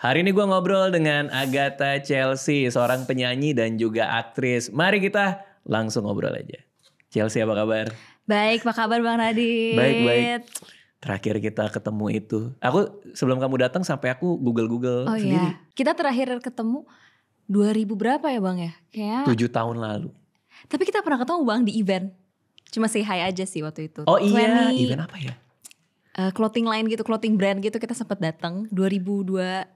Hari ini gue ngobrol dengan Agatha Chelsea, seorang penyanyi dan juga aktris. Mari kita langsung ngobrol aja. Chelsea, apa kabar? Baik, apa kabar Bang Radit? Baik. Terakhir kita ketemu itu, aku sebelum kamu datang sampai aku Google sendiri. Iya, kita terakhir ketemu 2000 berapa ya Bang ya? Kayak 7 tahun lalu. Tapi kita pernah ketemu Bang di event. Cuma say hi aja sih waktu itu. Oh iya, event apa ya? Clothing line gitu, clothing brand gitu kita sempat datang 2021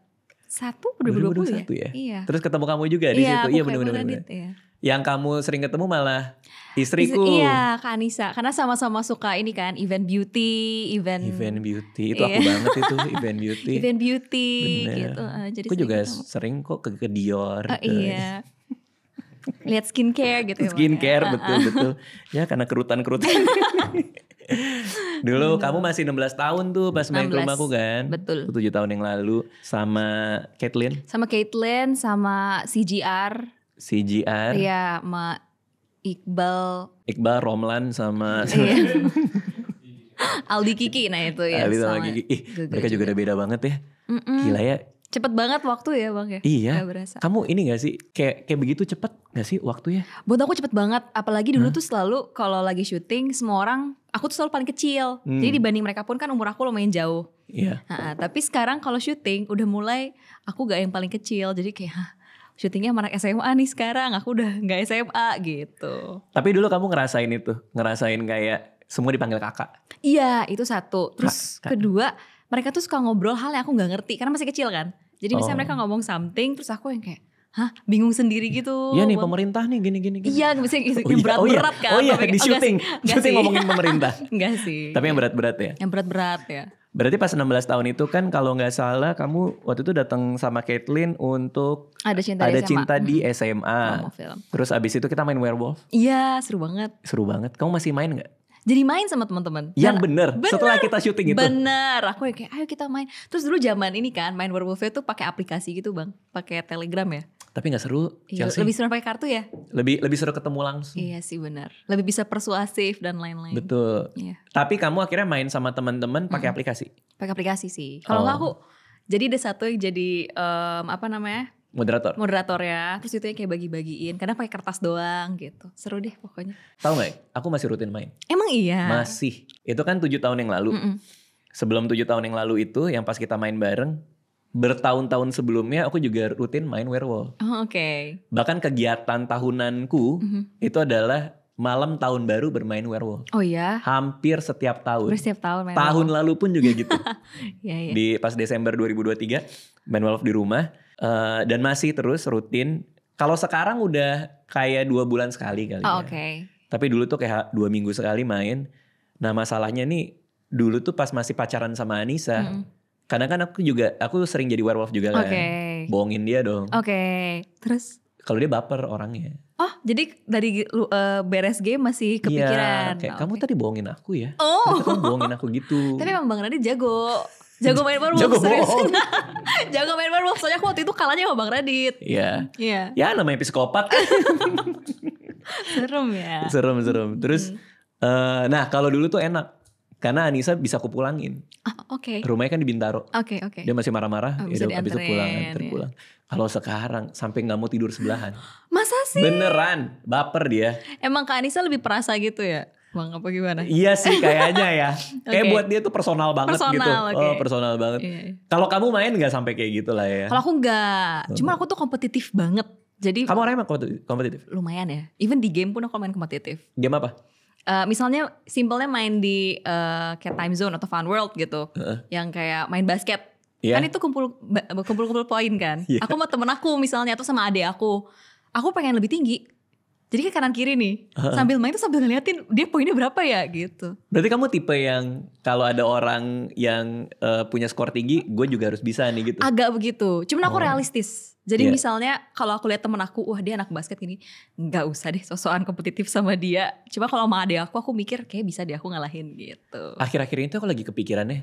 2020 ya? Iya. Terus ketemu kamu juga di situ. Iya benar-benar. Iya. Yang kamu sering ketemu malah istriku. Iya, Kak Anissa. Karena sama-sama suka ini kan, event beauty. Event beauty, itu aku banget itu, event beauty. Event beauty gitu. Jadi aku juga sering kok ke Dior. Iya. Lihat skincare gitu ya. Skincare, betul. Ya karena kerutan-kerutan. Dulu kamu masih 16 tahun tuh pas main ke rumahku kan. Betul. 7 tahun yang lalu sama Caitlyn. Sama CGR. Iya, sama Iqbal Romlan sama Aldi Kiki, nah itu ya. Aldi sama Kiki. Mereka juga udah beda banget ya. Gila ya. Cepet banget waktu ya Bang ya. Iya. Kamu ini gak sih kayak begitu cepet gak sih waktunya? Buat aku cepet banget. Apalagi dulu tuh selalu kalau lagi syuting semua orang, aku tuh selalu paling kecil. Jadi dibanding mereka pun kan umur aku lumayan jauh. Iya. Tapi sekarang kalau syuting udah mulai aku gak yang paling kecil. Jadi kayak syutingnya sama anak SMA nih sekarang. Aku udah gak SMA gitu. Tapi dulu kamu ngerasain itu? Ngerasain kayak semua dipanggil kakak? Iya, itu satu. Terus kedua, mereka tuh suka ngobrol hal yang aku gak ngerti. Karena masih kecil kan. Jadi misalnya mereka ngomong something, terus aku yang kayak, bingung sendiri gitu. Iya nih pemerintah nih gini. Iya, misalnya yang berat-berat kan. Oh iya, di syuting ngomongin pemerintah. Enggak sih. Tapi yang berat-berat ya? Yang berat-berat ya. Berarti pas 16 tahun itu kan kalau gak salah kamu waktu itu datang sama Caitlyn untuk Ada Cinta di SMA. Terus abis itu kita main Werewolf. Iya, seru banget. Kamu masih main gak? Jadi main sama teman-teman. Yang bener setelah kita syuting itu. Bener, aku kayak ayo kita main. Terus dulu zaman ini kan main Werewolf itu pakai aplikasi gitu Bang, pakai Telegram ya. Tapi nggak seru. Iya, lebih seru pakai kartu ya. Lebih seru ketemu langsung. Iya sih benar. Lebih bisa persuasif dan lain-lain. Betul. Iya. Tapi kamu akhirnya main sama teman-teman pakai aplikasi. Pakai aplikasi sih. Kalau nggak aku, jadi ada satu yang jadi moderator ya. Terus itu yang kayak bagi-bagiin. Kadang pakai kertas doang gitu. Seru deh pokoknya. Tahu nggak? Aku masih rutin main. Emang iya? Masih. Itu kan 7 tahun yang lalu. Sebelum 7 tahun yang lalu itu, yang pas kita main bareng, bertahun-tahun sebelumnya aku juga rutin main Werewolf. Oh, oke. Bahkan kegiatan tahunanku itu adalah malam tahun baru bermain Werewolf. Oh iya? Hampir setiap tahun. Setiap tahun main tahun Werewolf. Lalu pun juga gitu. Iya. Di pas Desember 2023 main Werewolf di rumah. Dan masih terus rutin. Kalau sekarang udah kayak 2 bulan sekali kali ya. Oke. Tapi dulu tuh kayak 2 minggu sekali main. Nah masalahnya nih dulu tuh pas masih pacaran sama Anissa. Karena kan aku sering jadi werewolf juga kan. Bohongin dia dong. Terus? Kalau dia baper orangnya. Oh jadi dari beres game masih kepikiran. Iya kayak kamu tadi bohongin aku ya. Kamu bohongin aku gitu. Tapi emang Bang Radit jago main werewolf. Jago bohong. Jago main werewolf. Soalnya aku waktu itu kalahnya sama Bang Radit. Iya. Ya namanya psikopat. Serem ya. Serem. Terus nah kalau dulu tuh enak. Karena Anissa bisa kupulangin. Rumahnya kan di Bintaro. Dia masih marah-marah. Habis itu pulang. Kalau sekarang sampai gak mau tidur sebelahan. Masa sih? Beneran. Baper dia. Emang Kak Anissa lebih perasa gitu ya? Bang apa gimana? Iya sih kayaknya ya. Kayak buat dia tuh personal banget gitu. Personal banget. Iya. Kalau kamu main gak sampai kayak gitu lah ya? Kalau aku enggak. Cuma aku tuh kompetitif banget. Jadi kamu orangnya kompetitif? Lumayan ya. Even di game pun aku main kompetitif. Game apa? Misalnya simpelnya main di kayak Time Zone atau Fun World gitu. Yang kayak main basket. Kan itu kumpul poin kan. Aku sama temen aku misalnya atau sama adik aku. Aku pengen lebih tinggi. Jadi kan kanan kiri nih. Sambil main tuh sambil ngeliatin dia poinnya berapa ya gitu. Berarti kamu tipe yang kalau ada orang yang punya skor tinggi, gue juga harus bisa nih gitu. Agak begitu. Cuman aku realistis. Jadi misalnya kalau aku lihat temen aku, wah dia anak basket gini, nggak usah deh sosokan kompetitif sama dia. Cuma kalau sama adik aku mikir kayak bisa deh aku ngalahin gitu. Akhir-akhir ini tuh aku lagi kepikirannya,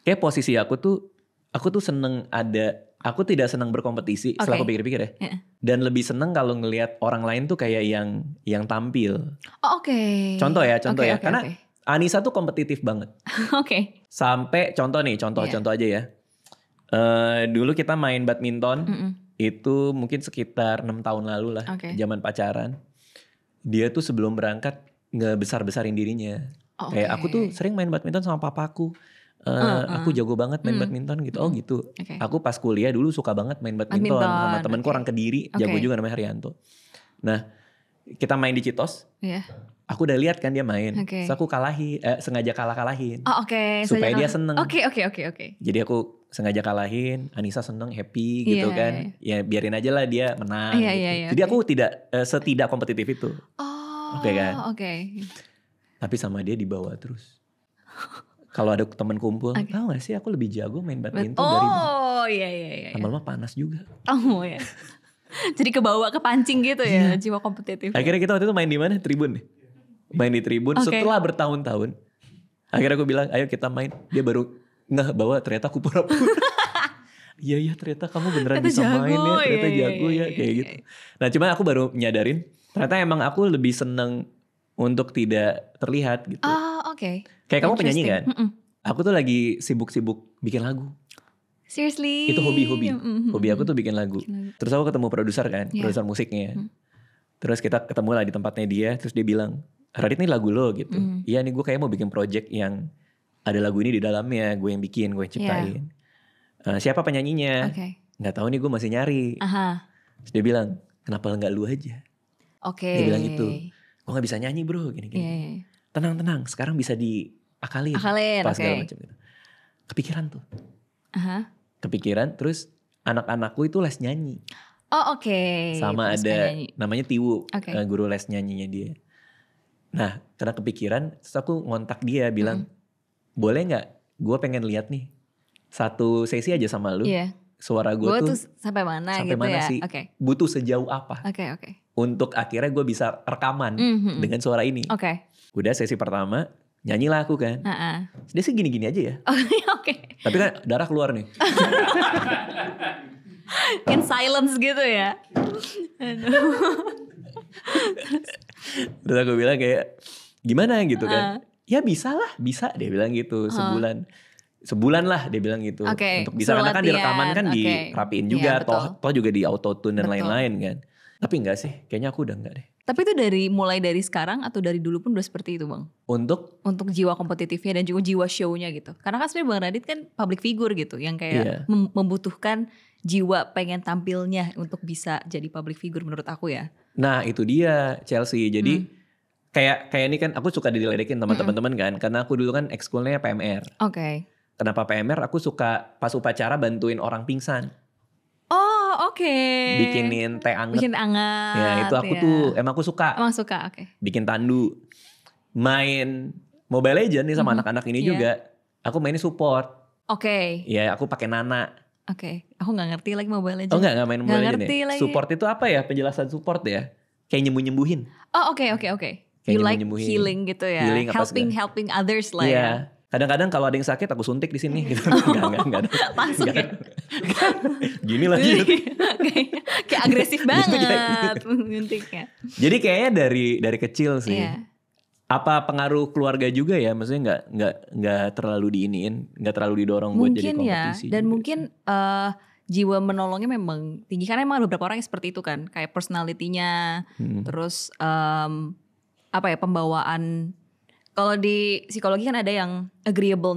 kayak posisi aku tuh seneng aku tidak senang berkompetisi setelah aku pikir-pikir ya. Dan lebih seneng kalau ngelihat orang lain tuh kayak yang tampil. Contoh ya. Karena Anissa tuh kompetitif banget. Sampai contoh aja ya. Dulu kita main badminton. Itu mungkin sekitar 6 tahun lalu lah. Zaman pacaran. Dia tuh sebelum berangkat ngebesar-besarin dirinya. Kayak aku tuh sering main badminton sama papaku. Aku jago banget main badminton gitu. Oh gitu. Aku pas kuliah dulu suka banget main badminton. Sama temenku orang Kediri. Jago juga namanya Haryanto. Nah kita main di Citos. Aku udah lihat kan dia main. Terus aku sengaja kalahin. Supaya dia seneng. Oke. Jadi aku sengaja kalahin. Anissa seneng, happy gitu kan. Ya biarin aja lah dia menang. Gitu. Jadi aku setidak kompetitif itu. Oke kan. Tapi sama dia dibawa terus. Kalau ada teman kumpul, tahu gak sih aku lebih jago main badminton dari dia. Iya. Lama-lama panas juga. Iya. Jadi kebawa kepancing gitu ya jiwa kompetitif. Akhirnya kita waktu itu main di mana? Tribun nih. Main di tribun setelah bertahun-tahun. Akhirnya aku bilang, ayo kita main. Dia baru ngeh bahwa ternyata aku pura-pura. Iya ternyata kamu beneran bisa main ya. Ternyata jago ya kayak gitu. Nah cuma aku baru nyadarin ternyata emang aku lebih seneng untuk tidak terlihat gitu. Kayak kamu penyanyi kan? Aku tuh lagi sibuk-sibuk bikin lagu. Seriously? Itu hobi-hobi. Hobi aku tuh bikin lagu. Terus aku ketemu produser kan, produser musiknya. Terus kita ketemu lah di tempatnya dia. Terus dia bilang, Radit nih lagu lo gitu. Iya nih gue kayak mau bikin project yang ada lagu ini di dalamnya. Gue yang bikin, gue yang ciptain. Siapa penyanyinya? Gak tahu nih gue masih nyari. Terus dia bilang, kenapa gak lu aja? Dia bilang gitu. Gue gak bisa nyanyi bro gini-gini. Tenang, sekarang bisa diakalin. Pas segala macam gitu. Kepikiran tuh. Kepikiran terus anak-anakku itu les nyanyi. Sama terus ada namanya Tiwu, guru les nyanyinya dia. Nah karena kepikiran terus aku ngontak dia bilang boleh gak gue pengen lihat nih satu sesi aja sama lu. Suara gue tuh sampai mana sih, butuh sejauh apa untuk akhirnya gue bisa rekaman dengan suara ini. Udah sesi pertama nyanyilah aku kan. Dia sih gini-gini aja ya. Tapi kan darah keluar nih. In silence gitu ya. Terus aku bilang kayak gimana gitu kan. Ya bisa dia bilang gitu sebulan lah dia bilang gitu. Untuk bisa karena kan di rekaman kan dirapiin juga. Toh juga di autotune dan lain-lain kan. Tapi enggak sih, kayaknya aku udah enggak deh. Tapi itu mulai dari sekarang atau dari dulu pun udah seperti itu Bang? Untuk jiwa kompetitifnya dan juga jiwa show-nya gitu. Karena kan sebenarnya Bang Radit kan public figure gitu. Yang kayak membutuhkan jiwa pengen tampilnya untuk bisa jadi public figure menurut aku ya. Nah itu dia Chelsea. Jadi kayak ini kan aku suka diledekin sama teman-teman kan. Karena aku dulu kan ekskulnya PMR. Kenapa PMR? Aku suka pas upacara bantuin orang pingsan. Bikinin teh anget. Ya itu aku tuh emang aku suka. Bikin tandu. Main Mobile Legends nih sama anak-anak ini juga. Aku mainnya support. Ya aku pakai Nana. Aku gak ngerti lagi Mobile Legends. Oh gak main Mobile Legends ya? Support itu apa ya? Penjelasan support ya? Kayak nyembuhin. Oke. You like healing gitu ya? Healing helping others lah ya? Kadang-kadang kalau ada yang sakit aku suntik di sini gitu. Enggak. Langsung ya. Gini lagi. Kayak agresif banget nyuntiknya. Jadi kayaknya dari kecil sih. Apa pengaruh keluarga juga ya? Maksudnya enggak terlalu diiniin, enggak terlalu didorong buat jadi kompetisi. Dan mungkin jiwa menolongnya memang tinggi karena emang ada beberapa orang yang seperti itu kan, kayak personality-nya, terus pembawaan. Kalau di psikologi kan ada yang agreeable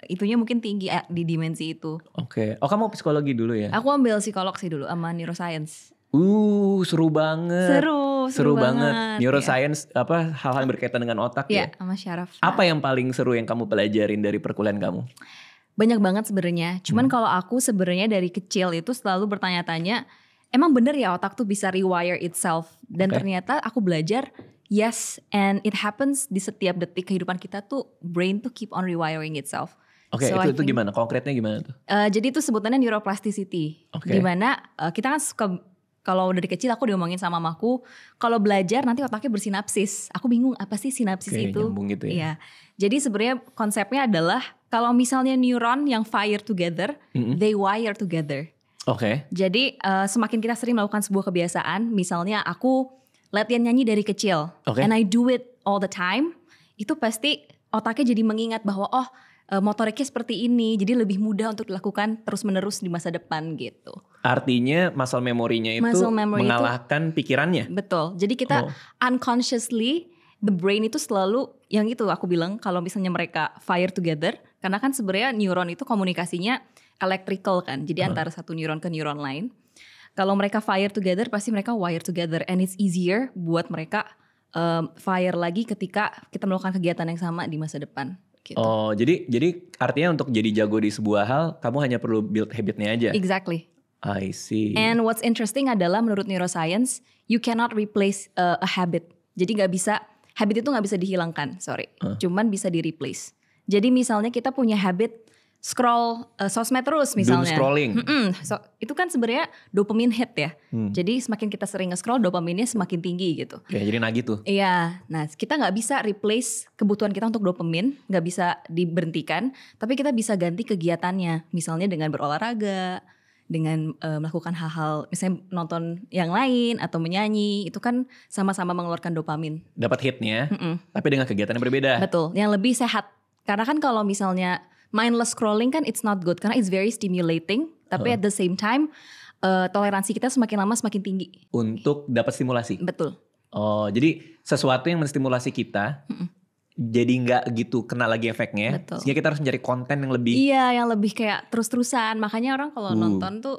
itunya mungkin tinggi di dimensi itu. Oh kamu psikologi dulu ya? Aku ambil psikolog sih dulu sama neuroscience. Seru banget. Seru banget. Neuroscience hal-hal yang berkaitan dengan otak ya? Sama syaraf. Apa yang paling seru yang kamu pelajarin dari perkuliahan kamu? Banyak banget sebenarnya. Cuman kalau aku sebenarnya dari kecil itu selalu bertanya-tanya, emang bener ya otak tuh bisa rewire itself? Dan ternyata aku belajar, yes, and it happens di setiap detik kehidupan kita tuh brain tuh keep on rewiring itself. So itu gimana? Konkretnya gimana tuh? Jadi itu sebutannya neuroplasticity. Dimana kita kan suka, kalau dari kecil aku diomongin sama mamaku, kalau belajar nanti otaknya bersinapsis. Aku bingung apa sih sinapsis itu? Nyambung gitu ya. Iya. Jadi sebenarnya konsepnya adalah kalau misalnya neuron yang fire together, they wire together. Jadi semakin kita sering melakukan sebuah kebiasaan, misalnya aku latihan nyanyi dari kecil, and I do it all the time, itu pasti otaknya jadi mengingat bahwa motoriknya seperti ini, jadi lebih mudah untuk dilakukan terus-menerus di masa depan gitu. Artinya muscle memory-nya itu mengalahkan pikirannya? Betul, jadi kita unconsciously, the brain itu selalu, yang itu aku bilang kalau misalnya mereka fire together, karena kan sebenarnya neuron itu komunikasinya electrical kan, jadi antara satu neuron ke neuron lain. Kalau mereka fire together, pasti mereka wire together, and it's easier buat mereka fire lagi ketika kita melakukan kegiatan yang sama di masa depan. Gitu. Oh, jadi artinya untuk jadi jago di sebuah hal, kamu hanya perlu build habitnya aja? Exactly. I see. And what's interesting adalah menurut neuroscience, you cannot replace a habit. Jadi habit itu nggak bisa dihilangkan, cuman bisa di replace. Jadi misalnya kita punya habit scroll sosmed terus misalnya. Doom scrolling. Itu kan sebenarnya dopamine hit ya. Jadi semakin kita sering nge-scroll, dopaminnya semakin tinggi gitu. Oke, jadi nagih tuh. Iya, nah kita nggak bisa replace kebutuhan kita untuk dopamin, nggak bisa diberhentikan. Tapi kita bisa ganti kegiatannya, misalnya dengan berolahraga, dengan melakukan hal-hal, misalnya nonton yang lain atau menyanyi. Itu kan sama-sama mengeluarkan dopamin. Dapat hitnya, tapi dengan kegiatan yang berbeda. Betul, yang lebih sehat. Karena kan kalau misalnya mindless scrolling kan it's not good karena it's very stimulating, tapi at the same time toleransi kita semakin lama semakin tinggi. Untuk dapat stimulasi. Betul. Oh, jadi sesuatu yang menstimulasi kita, jadi nggak gitu kena lagi efeknya. Betul. Sehingga kita harus mencari konten yang lebih. Iya, yang lebih kayak terus-terusan. Makanya orang kalau nonton tuh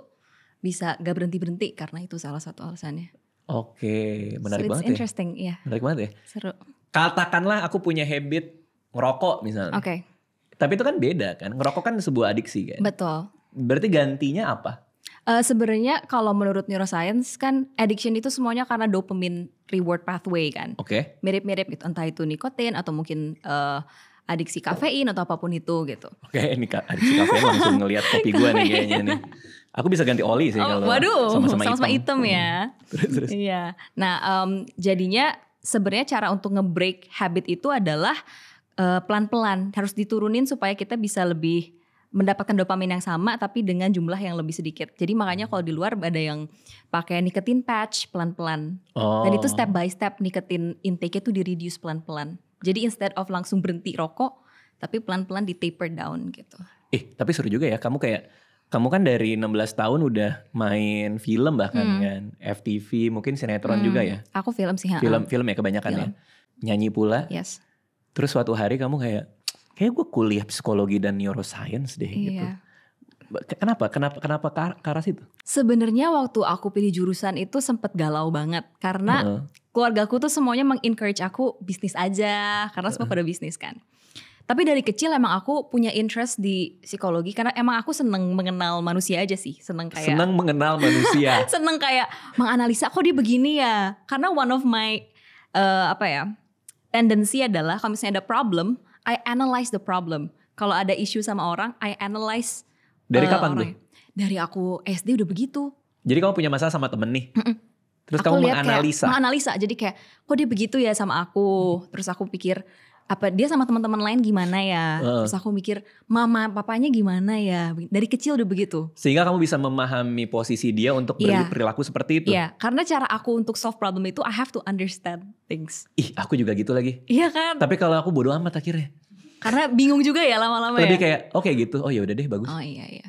bisa gak berhenti-berhenti karena itu salah satu alasannya. Oke, menarik banget ya. Interesting, iya. Menarik banget ya. Seru. Katakanlah aku punya habit ngerokok misalnya. Oke. Tapi itu kan beda kan, ngerokok kan sebuah adiksi kan. Betul. Berarti gantinya apa? Sebenarnya kalau menurut neuroscience kan addiction itu semuanya karena dopamine reward pathway kan. Oke. Mirip-mirip gitu, entah itu nikotin atau mungkin adiksi kafein atau apapun itu gitu. Oke, ini adiksi kafein langsung ngelihat kopi gue nih kayaknya nih. Aku bisa ganti oli sih kalau sama-sama hitam ya. Terus. Iya. Nah, jadinya sebenarnya cara untuk nge-break habit itu adalah pelan-pelan, harus diturunin supaya kita bisa lebih mendapatkan dopamin yang sama tapi dengan jumlah yang lebih sedikit. Jadi makanya kalau di luar ada yang pakai nicotine patch pelan-pelan. Dan itu step by step nicotine intake itu di-reduce pelan-pelan. Jadi instead of langsung berhenti rokok, tapi pelan-pelan di-taper down gitu. Tapi seru juga ya, kamu kan dari 16 tahun udah main film bahkan kan. FTV, mungkin sinetron juga ya. Aku film sih. Film ya kebanyakan ya. Nyanyi pula. Yes. Terus suatu hari kamu kayak gue kuliah psikologi dan neuroscience deh gitu. Kenapa ke arah situ? Sebenarnya waktu aku pilih jurusan itu sempet galau banget. Karena keluargaku tuh semuanya mengencourage aku bisnis aja. Karena semua pada bisnis kan. Tapi dari kecil emang aku punya interest di psikologi. Karena emang aku seneng mengenal manusia aja sih. Seneng mengenal manusia. Seneng kayak menganalisa kok dia begini ya. Karena one of my tendency adalah kalau misalnya ada problem, I analyze the problem. Kalau ada isu sama orang, I analyze. Dari kapan tuh? Dari aku SD udah begitu. Jadi kamu punya masalah sama temen nih? Terus aku kamu menganalisa? Jadi kayak, kok dia begitu ya sama aku? Terus aku pikir, apa dia sama teman-teman lain gimana ya? Terus aku mikir, mama papanya gimana ya? Dari kecil udah begitu. Sehingga kamu bisa memahami posisi dia untuk berperilaku seperti itu? Iya, karena cara aku untuk solve problem itu, I have to understand things. Aku juga gitu lagi. Iya kan? Tapi kalau aku bodo amat akhirnya. Karena bingung juga ya lama-lama ya. Lebih kayak oke gitu. Oh ya udah deh bagus. Oh iya.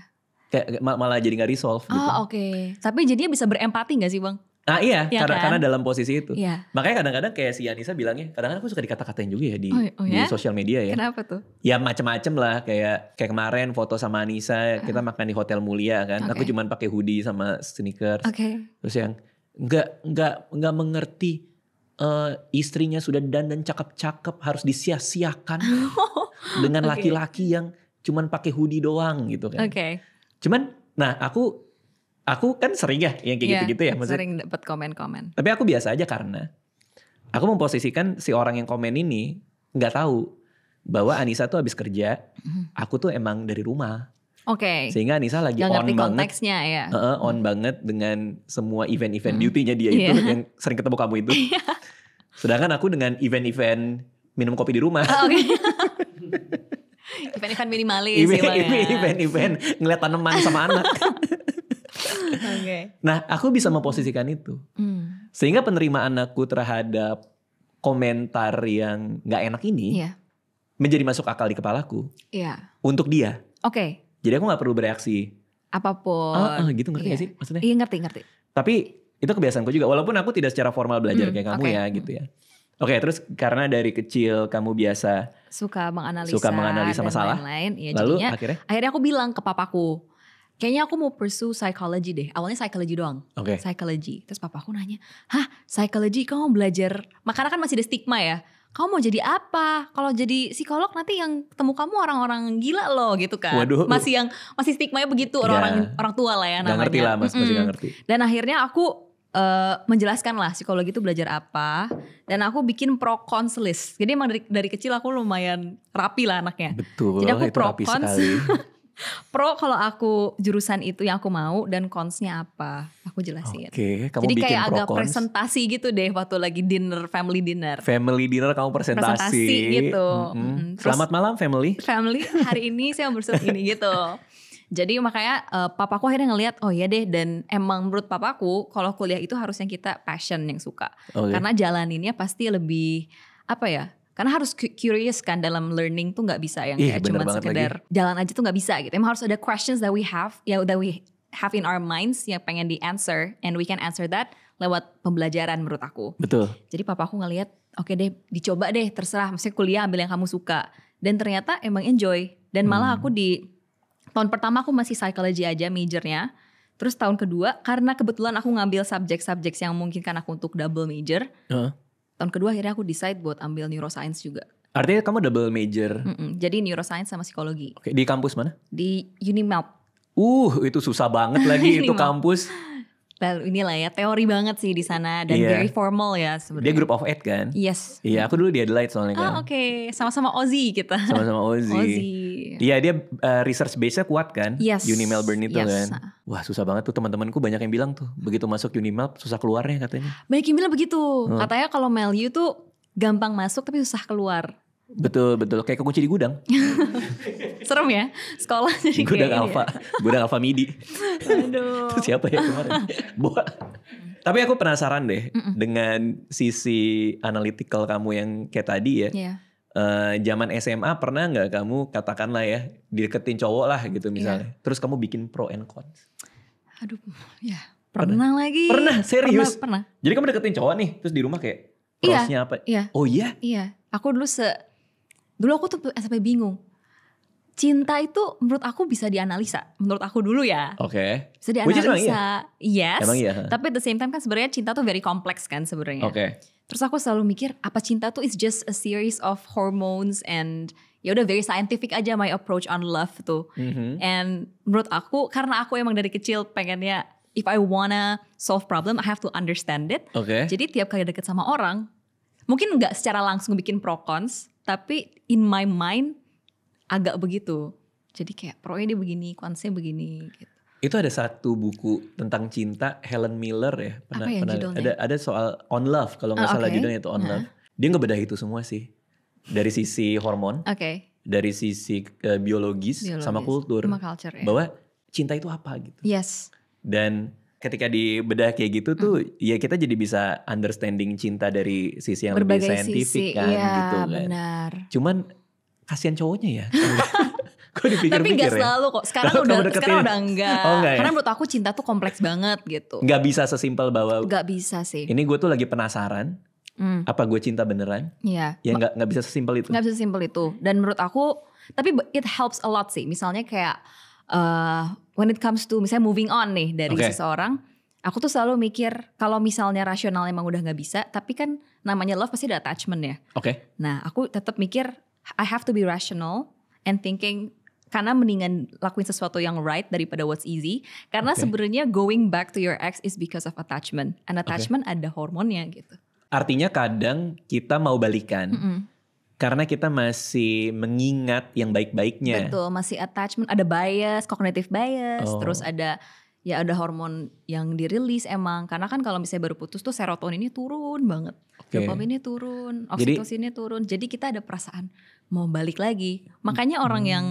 Kayak malah jadi nggak resolve gitu. Oke. Tapi jadinya bisa berempati nggak sih Bang? Iya, karena dalam posisi itu. Iya. Makanya kadang-kadang kayak si Anissa bilangnya, kadang-kadang aku suka dikata-katain juga ya di sosial media ya. Kenapa tuh? Ya macem-macem lah, kayak kemarin foto sama Anissa kita makan di hotel mulia kan. Aku cuman pakai hoodie sama sneakers. Terus yang nggak mengerti. Istrinya sudah dandan cakep-cakep harus disia-siakan dengan laki-laki yang cuman pakai hoodie doang gitu kan. Cuman, nah aku kan sering ya yang kayak gitu-gitu ya. Maksudnya, sering dapat komen-komen. Tapi aku biasa aja karena aku memposisikan si orang yang komen ini nggak tahu bahwa Anissa tuh habis kerja, aku tuh emang dari rumah. Sehingga Anissa lagi on banget, on banget dengan semua event-event beauty-nya dia itu yang sering ketemu kamu itu. Sedangkan aku dengan event-event minum kopi di rumah. Event-event minimalis. Event-event ngeliat tanaman sama anak. Nah, aku bisa memposisikan itu. Sehingga penerimaan aku terhadap komentar yang gak enak ini menjadi masuk akal di kepalaku. Iya. Untuk dia. Oke. Jadi aku gak perlu bereaksi apapun. Gitu, ngerti gak sih maksudnya? Iya, ngerti. Tapi itu kebiasaanku juga. Walaupun aku tidak secara formal belajar kayak kamu ya gitu ya. Oke, terus karena dari kecil kamu biasa suka menganalisa masalah. Lain-lain, ya lalu jadinya akhirnya aku bilang ke papaku, kayaknya aku mau pursue psychology deh. Awalnya psychology doang. Psychology. Terus papaku nanya, "Hah, psychology kamu belajar?" Makanya kan masih ada stigma ya. Kamu mau jadi apa? Kalau jadi psikolog nanti yang ketemu kamu orang-orang gila loh gitu kan. Waduh. Masih stigmanya begitu orang tua lah ya namanya. Gak ngerti lah mas, masih gak ngerti. Dan akhirnya aku menjelaskan lah psikologi itu belajar apa, dan aku bikin pro cons list. Jadi emang dari kecil aku lumayan rapi lah anaknya. Betul. Jadi aku pro rapi cons. Pro kalau aku jurusan itu yang aku mau, dan consnya apa aku jelasin. Oke, kamu jadi bikin kayak agak pro-cons. Presentasi gitu deh waktu lagi family dinner kamu presentasi gitu. Terus, selamat malam family hari ini saya bersama ini gitu. Jadi makanya papaku akhirnya ngelihat, oh iya deh, dan emang menurut papaku kalau kuliah itu harusnya kita passion yang suka. Karena jalaninnya pasti lebih apa ya? Karena harus curious kan dalam learning tuh, nggak bisa yang kayak cuma sekedar jalan aja tuh nggak bisa gitu. Emang harus ada questions that we have in our minds yang pengen di answer, and we can answer that lewat pembelajaran menurut aku. Betul. Jadi papaku ngelihat, oke deh, dicoba deh, terserah, maksudnya kuliah ambil yang kamu suka. Dan ternyata emang enjoy. Dan malah aku di tahun pertama aku masih psychology aja majornya. Terus tahun kedua karena kebetulan aku ngambil subjek-subjek yang memungkinkan aku untuk double major. Tahun kedua akhirnya aku decide buat ambil neuroscience juga. Artinya kamu double major? Jadi neuroscience sama psikologi. Oke, di kampus mana? Di Unimap. Itu susah banget lagi itu kampus. Lalu inilah ya, teori banget sih di sana dan very formal ya sebenarnya. Dia group of 8 kan? Yes. Iya, aku dulu di Adelaide soalnya kan. Oke. Sama-sama Aussie kita. Sama-sama Aussie. Iya, dia research base-nya kuat kan? Yes. Uni Melbourne itu kan. Wah, susah banget tuh, teman-temanku banyak yang bilang tuh, begitu masuk Unimap susah keluarnya katanya. Banyak yang bilang begitu. Katanya kalau Melu tuh gampang masuk tapi susah keluar. Betul, kayak kekunci di gudang. Serem ya sekolah jadi gudang Alfa, gudang Alfa Midi. Aduh. Itu siapa ya kemarin? Tapi aku penasaran deh dengan sisi analytical kamu yang kayak tadi ya. Zaman SMA pernah nggak kamu katakanlah ya dideketin cowok lah gitu misalnya, terus kamu bikin pro and cons? Aduh, ya pernah lagi. Pernah, serius? Pernah. Jadi kamu deketin cowok nih, terus di rumah kayak prosnya apa? Iya. Oh iya? Iya. Aku dulu aku tuh sampai bingung. Cinta itu menurut aku bisa dianalisa. Menurut aku dulu ya. Oke. Bisa dianalisa. Yes. Emang iya. Tapi at the same time kan sebenarnya cinta tuh very kompleks kan sebenarnya. Oke. Terus aku selalu mikir, apa cinta tuh is just a series of hormones and ya udah very scientific aja my approach on love tuh. And menurut aku, karena aku emang dari kecil pengennya if I wanna solve problem, I have to understand it. Jadi tiap kali deket sama orang, mungkin nggak secara langsung bikin pro cons, tapi in my mind agak begitu. Jadi kayak pro-nya dia begini, consnya begini gitu. Itu ada satu buku tentang cinta, Helen Miller ya. Apa ya judulnya? Ada soal on love, kalau gak salah judulnya itu on love. Dia ngebedah itu semua sih. Dari sisi hormon, dari sisi biologis sama kultur. Sama culture ya. Bahwa cinta itu apa gitu. Yes. Dan ketika dibedah kayak gitu tuh, ya kita jadi bisa understanding cinta dari sisi yang berbagai lebih saintifik kan gitu kan. Benar. Cuman kasihan cowoknya ya. Kok dipikir-pikir tapi gak selalu kok. Sekarang udah enggak. Ya? Karena menurut aku cinta tuh kompleks banget gitu. Gak bisa sesimpel bahwa. Gak bisa sih. Ini gue tuh lagi penasaran. Apa gue cinta beneran? Iya. Ya gak bisa sesimpel itu. Gak bisa sesimpel itu. Dan menurut aku, tapi it helps a lot sih. Misalnya kayak when it comes to misalnya moving on nih dari seseorang. Aku tuh selalu mikir kalau misalnya rasional emang udah gak bisa. Tapi kan namanya love pasti ada attachment ya. Nah aku tetap mikir I have to be rational and thinking, karena mendingan lakuin sesuatu yang right daripada what's easy. Karena sebenarnya going back to your ex is because of attachment. And attachment ada hormonnya gitu. Artinya kadang kita mau balikan. Karena kita masih mengingat yang baik-baiknya. Betul, masih attachment, ada bias, cognitive bias. Terus ada hormon yang dirilis emang. Karena kan kalau misalnya baru putus tuh serotoninnya turun banget. Dopaminnya turun, oksitosinnya turun. Jadi kita ada perasaan mau balik lagi. Makanya orang yang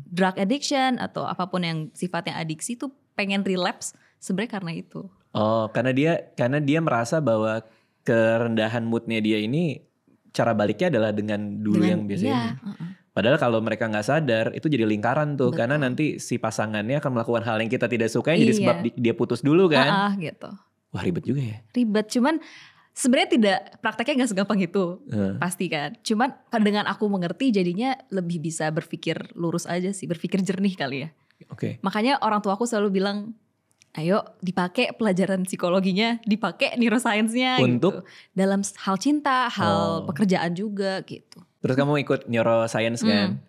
drug addiction atau apapun yang sifatnya adiksi tuh pengen relapse sebenarnya karena itu. Karena dia merasa bahwa kerendahan moodnya dia ini cara baliknya adalah dengan yang biasanya. Padahal kalau mereka nggak sadar itu jadi lingkaran tuh. Betul. Karena nanti si pasangannya akan melakukan hal yang kita tidak sukai jadi sebab dia putus dulu kan. Gitu. Wah ribet juga ya. Ribet, cuman sebenarnya prakteknya nggak segampang itu, pasti kan. Cuman dengan aku mengerti jadinya lebih bisa berpikir lurus aja sih, berpikir jernih kali ya. Oke. Makanya orang tua aku selalu bilang, ayo dipakai pelajaran psikologinya, dipakai neuroscience-nya gitu. Dalam hal cinta, hal pekerjaan juga gitu. Terus kamu ikut neuroscience kan?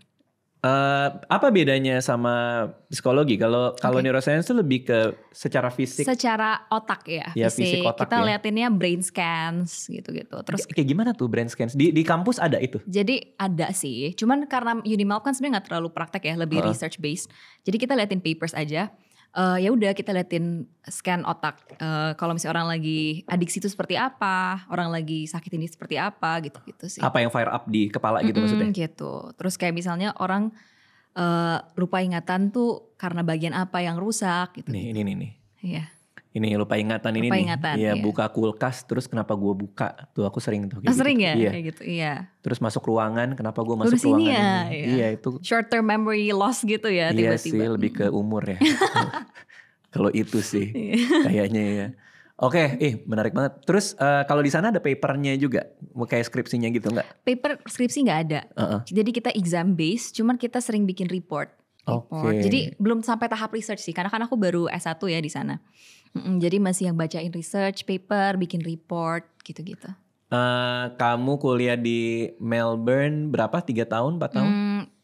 Apa bedanya sama psikologi? Kalau neuroscience itu lebih ke secara fisik, secara otak ya, fisik otak. Kita liatinnya brain scans gitu-gitu. Terus kayak gimana tuh brain scans? Di kampus ada itu? Jadi ada sih, cuman karena Unimelb kan sebenarnya nggak terlalu praktek ya, lebih research based. Jadi kita liatin papers aja. Ya udah kita liatin scan otak. Kalau misalnya orang lagi adiksi itu seperti apa, orang lagi sakit ini seperti apa, gitu-gitu sih. Apa yang fire up di kepala gitu maksudnya? Gitu. Terus kayak misalnya orang lupa ingatan tuh karena bagian apa yang rusak gitu. Nih. Iya. Ini lupa ingatan ini nih. Iya, buka kulkas terus kenapa gue buka? Tuh aku sering tuh. Sering gitu. Ya? Kayak gitu, iya. Terus masuk ruangan, kenapa gue masuk ruangan ini? Iya itu. Short term memory loss gitu ya tiba-tiba. Iya sih, lebih ke umur ya. Kalau itu sih kayaknya ya. Oke, menarik banget. Terus kalau di sana ada papernya juga, kayak skripsinya gitu nggak? Paper skripsi nggak ada. Jadi kita exam based, cuman kita sering bikin report. Jadi belum sampai tahap research sih, karena kan aku baru S1 ya di sana. Jadi masih yang bacain research paper, bikin report gitu-gitu. Kamu kuliah di Melbourne berapa? 3 tahun, 4 tahun?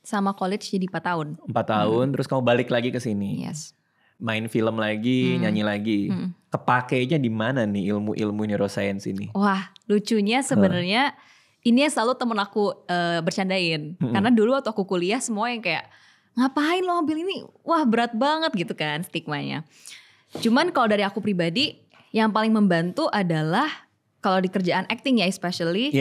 Sama college jadi 4 tahun. 4 tahun, terus kamu balik lagi ke sini. Yes. Main film lagi, nyanyi lagi. Kepakainya di mana nih ilmu neuroscience ini? Wah, lucunya sebenarnya ini yang selalu temen aku bercandain. Karena dulu waktu aku kuliah semua yang kayak, ngapain lo ambil ini? Wah berat banget gitu kan stigmanya. Cuman kalau dari aku pribadi, yang paling membantu adalah kalau di kerjaan acting ya especially,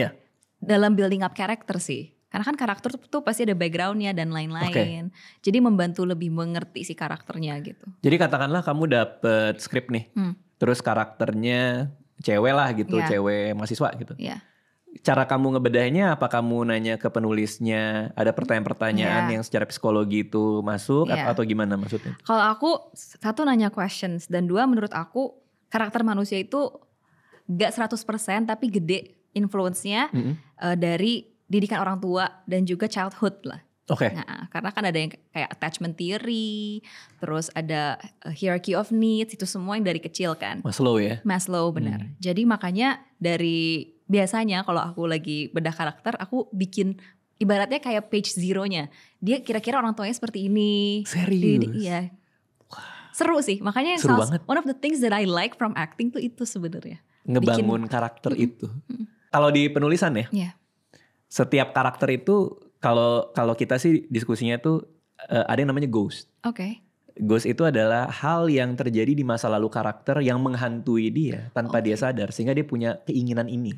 dalam building up karakter sih. Karena kan karakter tuh pasti ada backgroundnya dan lain-lain. Jadi membantu lebih mengerti si karakternya gitu. Jadi katakanlah kamu dapet skrip nih, terus karakternya cewek lah gitu, cewek mahasiswa gitu. Cara kamu ngebedahnya, apa kamu nanya ke penulisnya, ada pertanyaan-pertanyaan yang secara psikologi itu masuk atau gimana maksudnya? Kalau aku satu nanya questions dan dua menurut aku karakter manusia itu gak 100% tapi gede influence-nya dari didikan orang tua dan juga childhood lah. Nah, karena kan ada yang kayak attachment theory, terus ada hierarchy of needs, itu semua yang dari kecil kan. Maslow ya? Maslow benar. Jadi makanya dari biasanya kalau aku lagi bedah karakter, aku bikin ibaratnya kayak page zero-nya. Dia kira-kira orang tuanya seperti ini. Serius? Iya. Seru sih. Makanya one of the things that I like from acting tuh itu sebenarnya. Ngebangun karakter itu. Kalau di penulisan ya? Setiap karakter itu kalau kita sih diskusinya tuh ada yang namanya ghost. Ghost itu adalah hal yang terjadi di masa lalu karakter yang menghantui dia tanpa dia sadar. Sehingga dia punya keinginan ini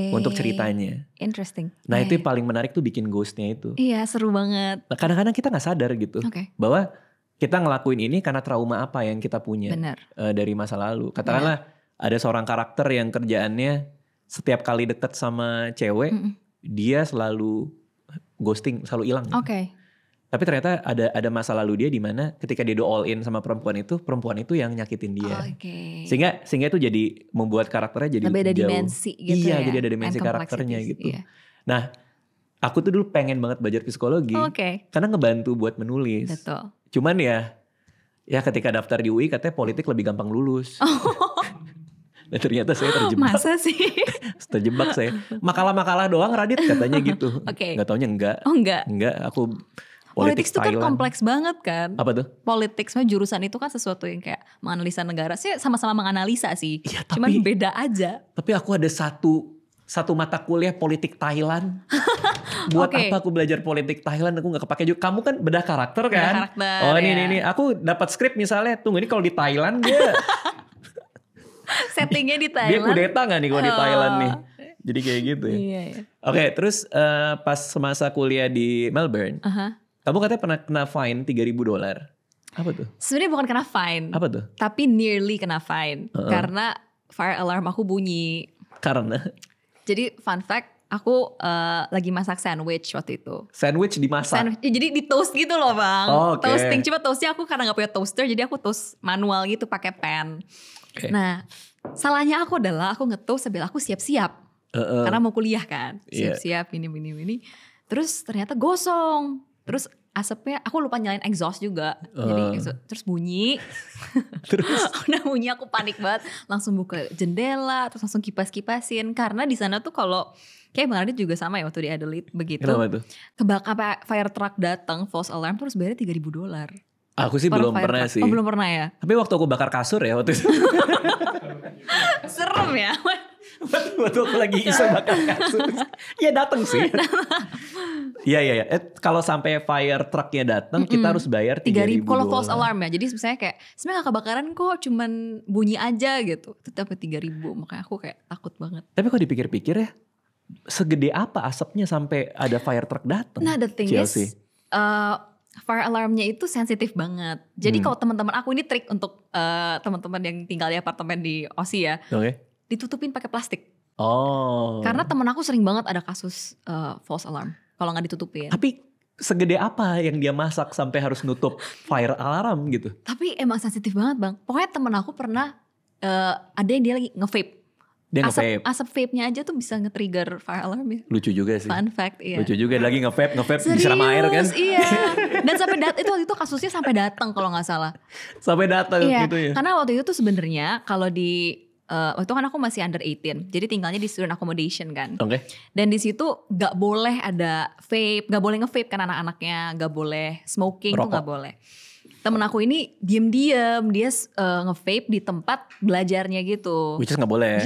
untuk ceritanya. Interesting. Nah itu yang paling menarik tuh bikin ghostnya itu. Iya seru banget. Nah, kadang-kadang kita gak sadar gitu. Bahwa kita ngelakuin ini karena trauma apa yang kita punya dari masa lalu. Katakanlah ada seorang karakter yang kerjaannya setiap kali deket sama cewek, dia selalu ghosting, selalu hilang. Tapi ternyata ada masa lalu dia di mana ketika dia all in sama perempuan itu yang nyakitin dia. Sehingga itu jadi membuat karakternya jadi lebih ada jauh. dimensi gitu ya. Iya, jadi ada dimensi karakternya gitu. Nah, aku tuh dulu pengen banget belajar psikologi. Karena ngebantu buat menulis. Betul. Cuman ya ketika daftar di UI katanya politik lebih gampang lulus. Dan ternyata saya terjebak. Masa sih? Terjebak saya. Makalah-makalah doang Radit katanya gitu. Gak taunya enggak. Enggak, aku politik itu kan kompleks banget kan. Apa tuh? Politik sama jurusan itu kan sesuatu yang kayak menganalisa negara. Saya sama-sama menganalisa sih. Ya, cuman beda aja. Tapi aku ada satu mata kuliah politik Thailand. Buat apa aku belajar politik Thailand? Aku gak kepake juga. Kamu kan bedah karakter kan? Ini. Aku dapat skrip misalnya. Tunggu ini kalau di Thailand dia... settingnya di Thailand. Dia kudeta gak nih kalau di Thailand nih? Jadi kayak gitu ya. Oke, terus pas semasa kuliah di Melbourne, kamu katanya pernah kena fine $3,000. Apa tuh? Sebenarnya bukan kena fine. Apa tuh? Tapi nearly kena fine. Karena fire alarm aku bunyi. Karena? Jadi fun fact, Aku lagi masak sandwich waktu itu. Sandwich dimasak? Jadi di toast gitu loh bang. Okay. Toasting, cuma toastnya aku karena gak punya toaster, jadi aku toast manual gitu pakai pan. Okay. Nah salahnya aku adalah aku nge-toast sambil aku siap-siap. Karena mau kuliah kan. Siap-siap ini. Terus ternyata gosong. Terus asapnya aku lupa nyalain exhaust juga. Jadi terus bunyi. Terus udah bunyi aku panik banget. Langsung buka jendela, terus langsung kipas-kipasin. Karena di sana tuh kalau kayak Bang Radit juga sama ya waktu di Adelaide begitu. Kenapa tuh? Kebakar fire truck datang, false alarm terus bayarnya $3,000. Aku sih belum pernah sih. Oh belum pernah ya? Tapi waktu aku bakar kasur ya waktu itu. Serem ya? Waktu aku lagi iseng bakar kasur. Ya datang sih. Iya. Kalau sampai fire trucknya datang kita harus bayar $3,000. Kalau false alarm ya. Jadi misalnya kayak sebenarnya gak kebakaran kok, cuman bunyi aja gitu. Tetap $3,000. Makanya aku kayak takut banget. Tapi kalau dipikir-pikir ya, segede apa asapnya sampai ada fire truck datang? Nah the thing is fire alarmnya itu sensitif banget. Jadi kalau teman-teman aku, ini trik untuk teman-teman yang tinggal di apartemen di Aussie ya. Ditutupin pakai plastik. Karena temen aku sering banget ada kasus false alarm kalau nggak ditutupin. Tapi segede apa yang dia masak sampai harus nutup fire alarm gitu? Tapi emang sensitif banget bang. Pokoknya temen aku pernah ada yang dia lagi nge-vape. Asap vape-nya aja tuh bisa nge-trigger fire alarm ya. Lucu juga sih. Fun fact, iya. Lucu juga, lagi nge-vape disiram air kan. Iya. Dan sampai waktu itu kasusnya sampai datang kalau gak salah. Sampai datang gitu ya. Karena waktu itu tuh sebenarnya kalau di waktu itu kan aku masih under 18. Jadi tinggalnya di student accommodation kan. Oke. Dan di situ gak boleh ada vape, gak boleh nge-vape kan anak-anaknya, gak boleh smoking. Rokok tuh gak boleh. Temen aku ini diem-diem dia nge-vape di tempat belajarnya gitu. Which is gak boleh.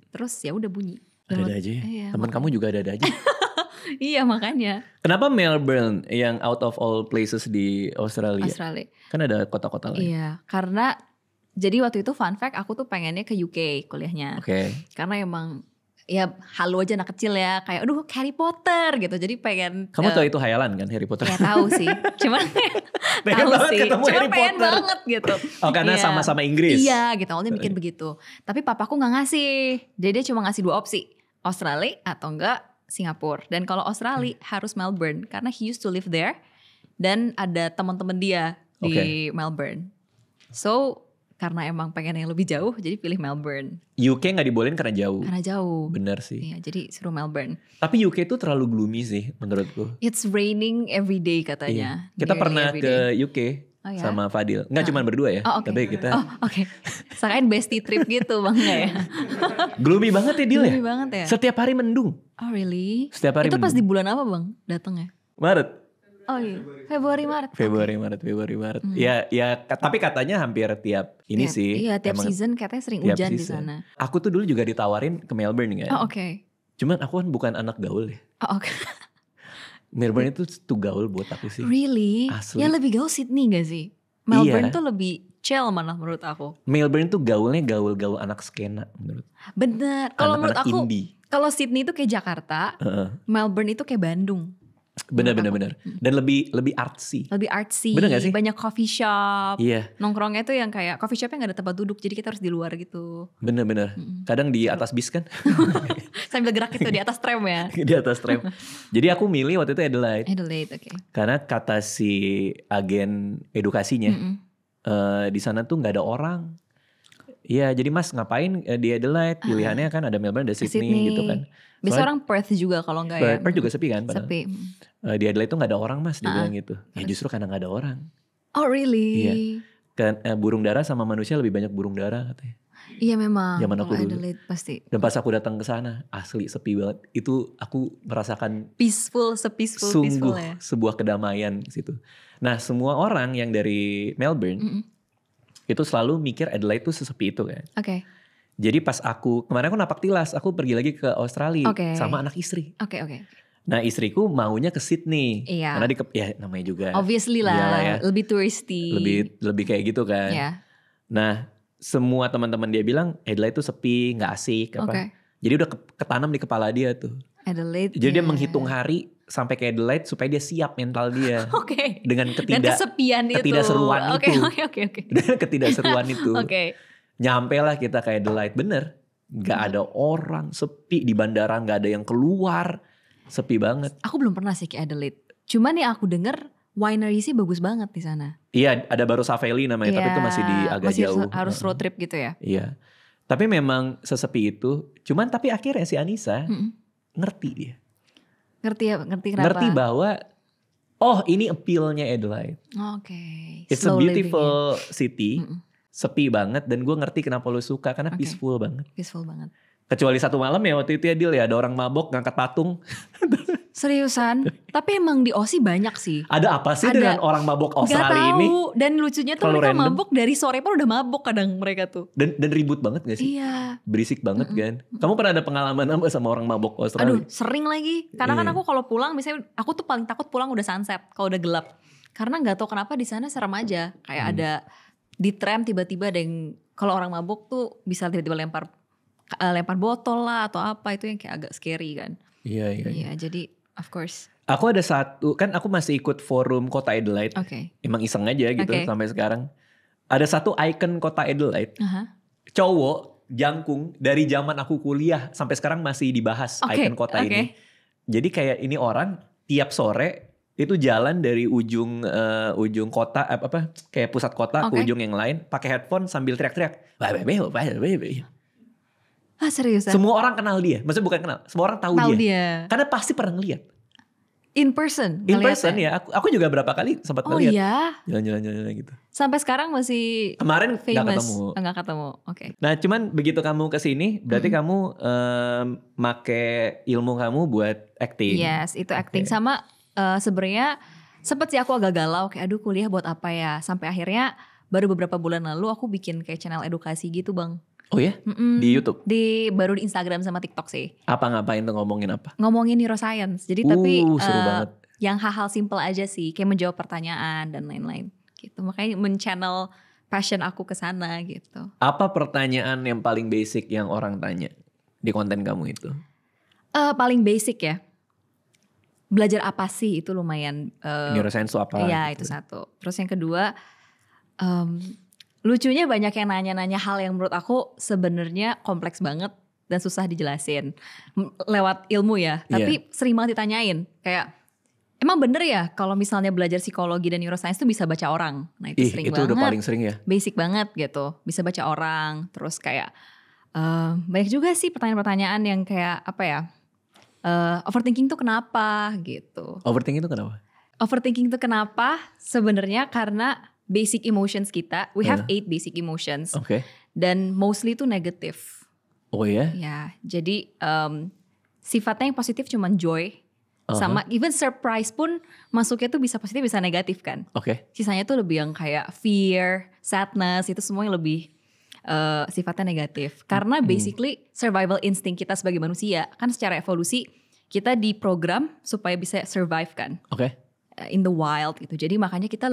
Terus ya udah bunyi. Ada-ada aja ya. Iya, temen kamu juga ada-ada aja. Iya makanya. Kenapa Melbourne yang out of all places di Australia? Kan ada kota-kota lain. Iya karena jadi waktu itu fun fact aku tuh pengennya ke UK kuliahnya. Karena emang ya halu aja anak kecil ya, kayak aduh Harry Potter gitu, jadi pengen. Kamu tahu itu hayalan kan Harry Potter? Ya tahu sih, cuman tahu sih, cuman pengen banget gitu. Oh karena sama-sama Inggris. Iya gitu, awalnya mikir begitu. Tapi papaku nggak ngasih, jadi dia cuma ngasih 2 opsi, Australia atau enggak Singapura. Dan kalau Australia harus Melbourne, karena he used to live there dan ada teman-teman dia di Melbourne. So karena emang pengen yang lebih jauh, jadi pilih Melbourne. UK gak dibolehin karena jauh. Karena jauh. Bener sih. Iya, jadi suruh Melbourne. Tapi UK tuh terlalu gloomy sih menurutku. It's raining every day katanya. Iya. Kita pernah ke UK sama Fadil. Nggak cuma berdua ya. Tapi kita. Sakain bestie trip gitu bang ya. Gloomy banget ya Dil ya? Gloomy banget ya. Setiap hari mendung. Oh really? Setiap hari itu mendung. Pas di bulan apa bang datangnya? Maret. Oh iya, Februari Maret. Ya, tapi katanya hampir tiap ini sih. Iya, tiap season katanya sering hujan di sana. Aku tuh dulu juga ditawarin ke Melbourne kan. Oh oke. Cuman aku kan bukan anak gaul ya. Oh oke. Melbourne itu tuh gaul buat aku sih. Really? Asli. Ya lebih gaul Sydney gak sih? Melbourne tuh lebih chill mana menurut aku. Melbourne tuh gaulnya gaul-gaul anak skena menurut. Bener. Kalau menurut aku, kalau Sydney itu kayak Jakarta, Melbourne itu kayak Bandung. Bener. Dan lebih artsy. Bener gak sih? Banyak coffee shop. Iya. Nongkrongnya tuh yang kayak coffee shopnya gak ada tempat duduk, jadi kita harus di luar gitu. Bener. Kadang di atas bis kan. Sambil gerak itu di atas tram ya. Di atas tram. Jadi aku milih waktu itu Adelaide. Oke. Karena kata si agen edukasinya, di sana tuh gak ada orang. Iya, jadi mas ngapain di Adelaide? Pilihannya kan ada Melbourne, ada Sydney gitu kan. Biasa orang Perth juga kalau enggak ya. Perth juga sepi kan padahal. Sepi. Di Adelaide tuh gak ada orang mas, dia bilang gitu. Ya justru karena gak ada orang. Oh really? Iya. Kan burung dara sama manusia lebih banyak burung dara katanya. Iya memang. Zaman aku dulu. Adelaide pasti. Dan pas aku datang ke sana, asli sepi banget. Itu aku merasakan peaceful ya. Sebuah kedamaian situ. Nah, semua orang yang dari Melbourne itu selalu mikir Adelaide tuh sesepi itu kan. Oke. Jadi pas kemarin aku napak tilas, aku pergi lagi ke Australia sama anak istri. Oke. Nah istriku maunya ke Sydney. Iya. Karena ya namanya juga. Obviously lah, ya. Lebih touristy. Lebih kayak gitu kan. Iya. Nah semua teman-teman dia bilang Adelaide tuh sepi, gak asik. Jadi udah ketanam di kepala dia tuh. Adelaide. Jadi dia menghitung hari sampai ke Adelaide supaya dia siap mental dia. Dengan ketidakseruan itu. Dengan ketidakseruan itu. Nyampe lah kita ke Adelaide, bener. Gak ada orang, sepi di bandara, gak ada yang keluar, sepi banget. Aku belum pernah sih ke Adelaide. Cuman yang aku denger winery sih bagus banget di sana. Iya, ada Barossa Valley namanya, tapi itu masih di agak jauh. Harus road trip gitu ya. Iya. Tapi memang sesepi itu. Cuman tapi akhirnya si Anissa ngerti dia. Ngerti kenapa? Ngerti bahwa ini appeal-nya Adelaide. Oke. It's a beautiful city. Sepi banget dan gue ngerti kenapa lo suka karena peaceful banget. Peaceful banget. Kecuali satu malam ya waktu itu ya Dil ya ada orang mabok ngangkat patung. Seriusan? Tapi emang di Aussie banyak sih. Ada apa sih dengan orang mabok Australia ini? Gak tahu. Dan lucunya tuh mereka mabok dari sore pun udah mabok kadang mereka tuh. Dan ribut banget gak sih? Iya. Berisik banget kan. Kamu pernah ada pengalaman apa sama orang mabok Australia? Aduh sering lagi. Karena kan aku kalau pulang misalnya aku tuh paling takut pulang udah sunset kalau udah gelap. Karena gak tahu kenapa di sana serem aja. Kayak ada di tram tiba-tiba ada yang kalau orang mabok tuh bisa tiba-tiba lempar botol lah atau apa, itu yang kayak agak scary kan. Iya, jadi of course. Aku ada satu, kan aku masih ikut forum kota Adelaide. Emang iseng aja gitu sampai sekarang. Ada satu ikon kota Adelaide. Cowok jangkung dari zaman aku kuliah sampai sekarang masih dibahas ikon kota ini. Jadi kayak ini orang tiap sore itu jalan dari ujung kota kayak pusat kota ke ujung yang lain pakai headphone sambil teriak-teriak. Seriusan? Semua orang kenal dia. Maksudnya bukan kenal, semua orang tahu dia. Karena pasti pernah ngeliat. In person ya. Aku juga berapa kali sempat ngeliat. Iya. Jalan-jalan gitu. Sampai sekarang masih kemarin famous. Gak ketemu. Oke. Nah, cuman begitu kamu kesini, berarti kamu make ilmu kamu buat acting. Yes, itu acting sama sebenarnya sempet sih aku agak galau kayak aduh kuliah buat apa ya. Sampai akhirnya baru beberapa bulan lalu aku bikin kayak channel edukasi gitu Bang. Oh ya? Di YouTube? Baru di Instagram sama TikTok sih. Apa ngapain tuh ngomongin apa? Ngomongin neuroscience. Jadi tapi seru banget. Yang hal-hal simple aja sih. Kayak menjawab pertanyaan dan lain-lain gitu. Makanya men-channel passion aku ke sana gitu. Apa pertanyaan yang paling basic yang orang tanya di konten kamu itu? Paling basic ya. Belajar apa sih itu lumayan. Neuroscience itu apa? Iya gitu. Itu satu. Terus yang kedua, lucunya banyak yang nanya-nanya hal yang menurut aku sebenarnya kompleks banget dan susah dijelasin lewat ilmu ya. Tapi sering banget ditanyain kayak emang bener ya kalau misalnya belajar psikologi dan neuroscience itu bisa baca orang. Nah itu sering banget. Itu udah paling sering ya. Basic banget gitu. Bisa baca orang. Terus kayak banyak juga sih pertanyaan-pertanyaan yang kayak apa ya. Overthinking tuh kenapa gitu. Overthinking itu kenapa? Overthinking itu kenapa? Sebenarnya karena basic emotions kita, we have 8 basic emotions. Dan mostly itu negatif. Oh ya? Ya, jadi sifatnya yang positif cuma joy. Sama even surprise pun masuknya tuh bisa positif bisa negatif kan. Sisanya tuh lebih yang kayak fear, sadness, itu semua yang lebih sifatnya negatif. Karena basically survival instinct kita sebagai manusia kan secara evolusi kita diprogram supaya bisa survive kan. In the wild gitu. Jadi makanya kita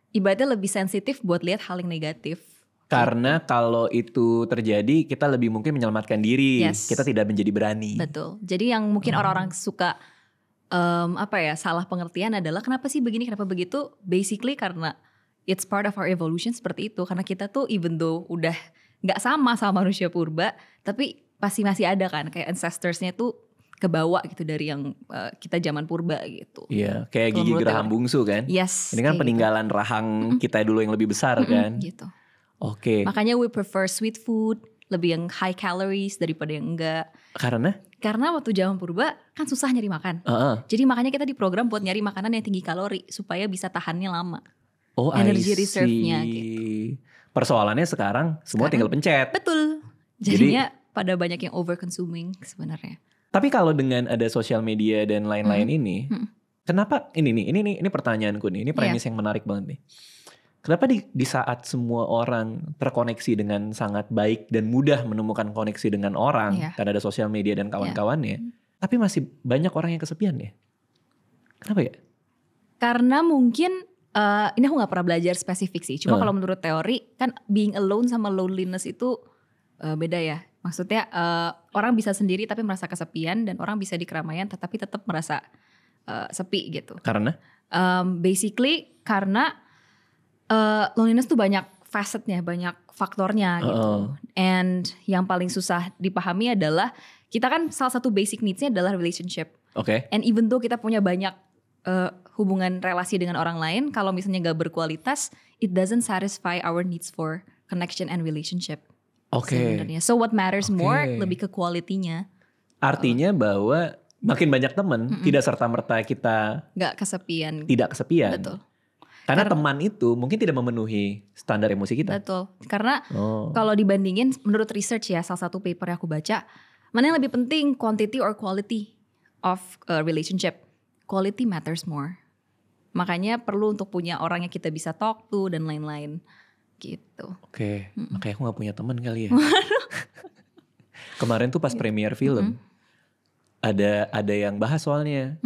ibaratnya lebih sensitif buat lihat hal yang negatif. Karena kalau itu terjadi kita lebih mungkin menyelamatkan diri. Kita tidak menjadi berani. Betul. Jadi yang mungkin orang-orang suka salah pengertian adalah kenapa sih begini, kenapa begitu. Basically karena it's part of our evolution seperti itu. Karena kita tuh even though udah gak sama manusia purba, tapi pasti masih ada kan kayak ancestorsnya tuh kebawa gitu dari yang kita zaman purba gitu. Iya, kayak gigi geraham bungsu kan. Ini kan peninggalan gitu. Rahang kita dulu yang lebih besar kan. Gitu. Makanya we prefer sweet food, lebih yang high calories daripada yang enggak. Karena waktu zaman purba kan susah nyari makan. Jadi makanya kita diprogram buat nyari makanan yang tinggi kalori supaya bisa tahannya lama. Energy reserve-nya gitu. Persoalannya sekarang semua tinggal pencet. Betul. Jadinya pada banyak yang over consuming sebenarnya. Tapi kalau dengan ada sosial media dan lain-lain ini, kenapa ini pertanyaanku nih, ini premis yang menarik banget nih. Kenapa di saat semua orang terkoneksi dengan sangat baik dan mudah menemukan koneksi dengan orang karena ada sosial media dan kawan-kawannya, tapi masih banyak orang yang kesepian ya? Kenapa ya? Karena mungkin ini aku nggak pernah belajar spesifik sih. Cuma kalau menurut teori kan being alone sama loneliness itu beda ya. Maksudnya orang bisa sendiri tapi merasa kesepian dan orang bisa di keramaian tetapi tetap merasa sepi gitu. Karena? Basically karena loneliness tuh banyak facetnya, banyak faktornya gitu. And yang paling susah dipahami adalah kita kan salah satu basic needs-nya adalah relationship. And even though kita punya banyak hubungan relasi dengan orang lain, kalau misalnya gak berkualitas, it doesn't satisfy our needs for connection and relationship. Sebenarnya. So what matters more lebih ke quality-nya. Artinya bahwa makin banyak teman, tidak serta-merta kita gak kesepian. Tidak kesepian. Betul. Karena teman itu mungkin tidak memenuhi standar emosi kita. Betul. Karena kalau dibandingin menurut research ya, salah satu paper yang aku baca, mana yang lebih penting, quantity or quality of relationship? Quality matters more. Makanya perlu untuk punya orang yang kita bisa talk to dan lain-lain gitu. Makanya aku gak punya teman kali ya. Kemarin tuh pas premiere film, ada yang bahas soalnya.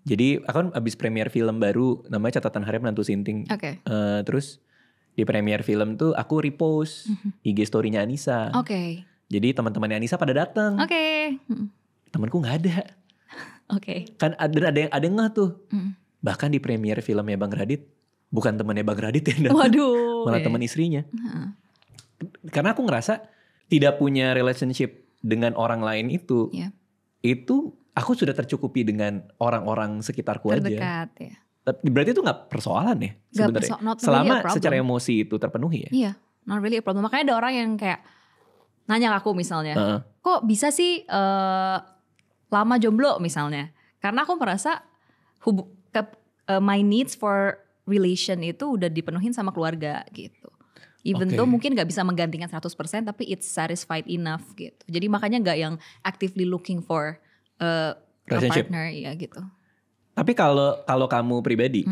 Jadi aku kan abis premiere film baru namanya Catatan Harian Menantu Sinting. Terus di premiere film tuh aku repost IG story-nya Anissa. Jadi teman-temannya Anissa pada datang. Temanku nggak ada. Kan ada yang ngeh tuh. Bahkan di premiere filmnya Bang Radit, bukan temannya Bang Radit yang datang. Malah teman istrinya. Karena aku ngerasa tidak punya relationship dengan orang lain itu. Itu aku sudah tercukupi dengan orang-orang sekitarku terdekat, aja. Berarti itu gak persoalan ya sebenarnya. Selama really secara emosi itu terpenuhi ya. Iya, not really a problem. Makanya ada orang yang kayak nanya ke aku misalnya, kok bisa sih lama jomblo misalnya. Karena aku merasa my needs for relation itu udah dipenuhin sama keluarga gitu. Even though mungkin gak bisa menggantikan 100%, tapi it's satisfied enough gitu. Jadi makanya gak yang actively looking for a partner ya gitu. Tapi kalau kamu pribadi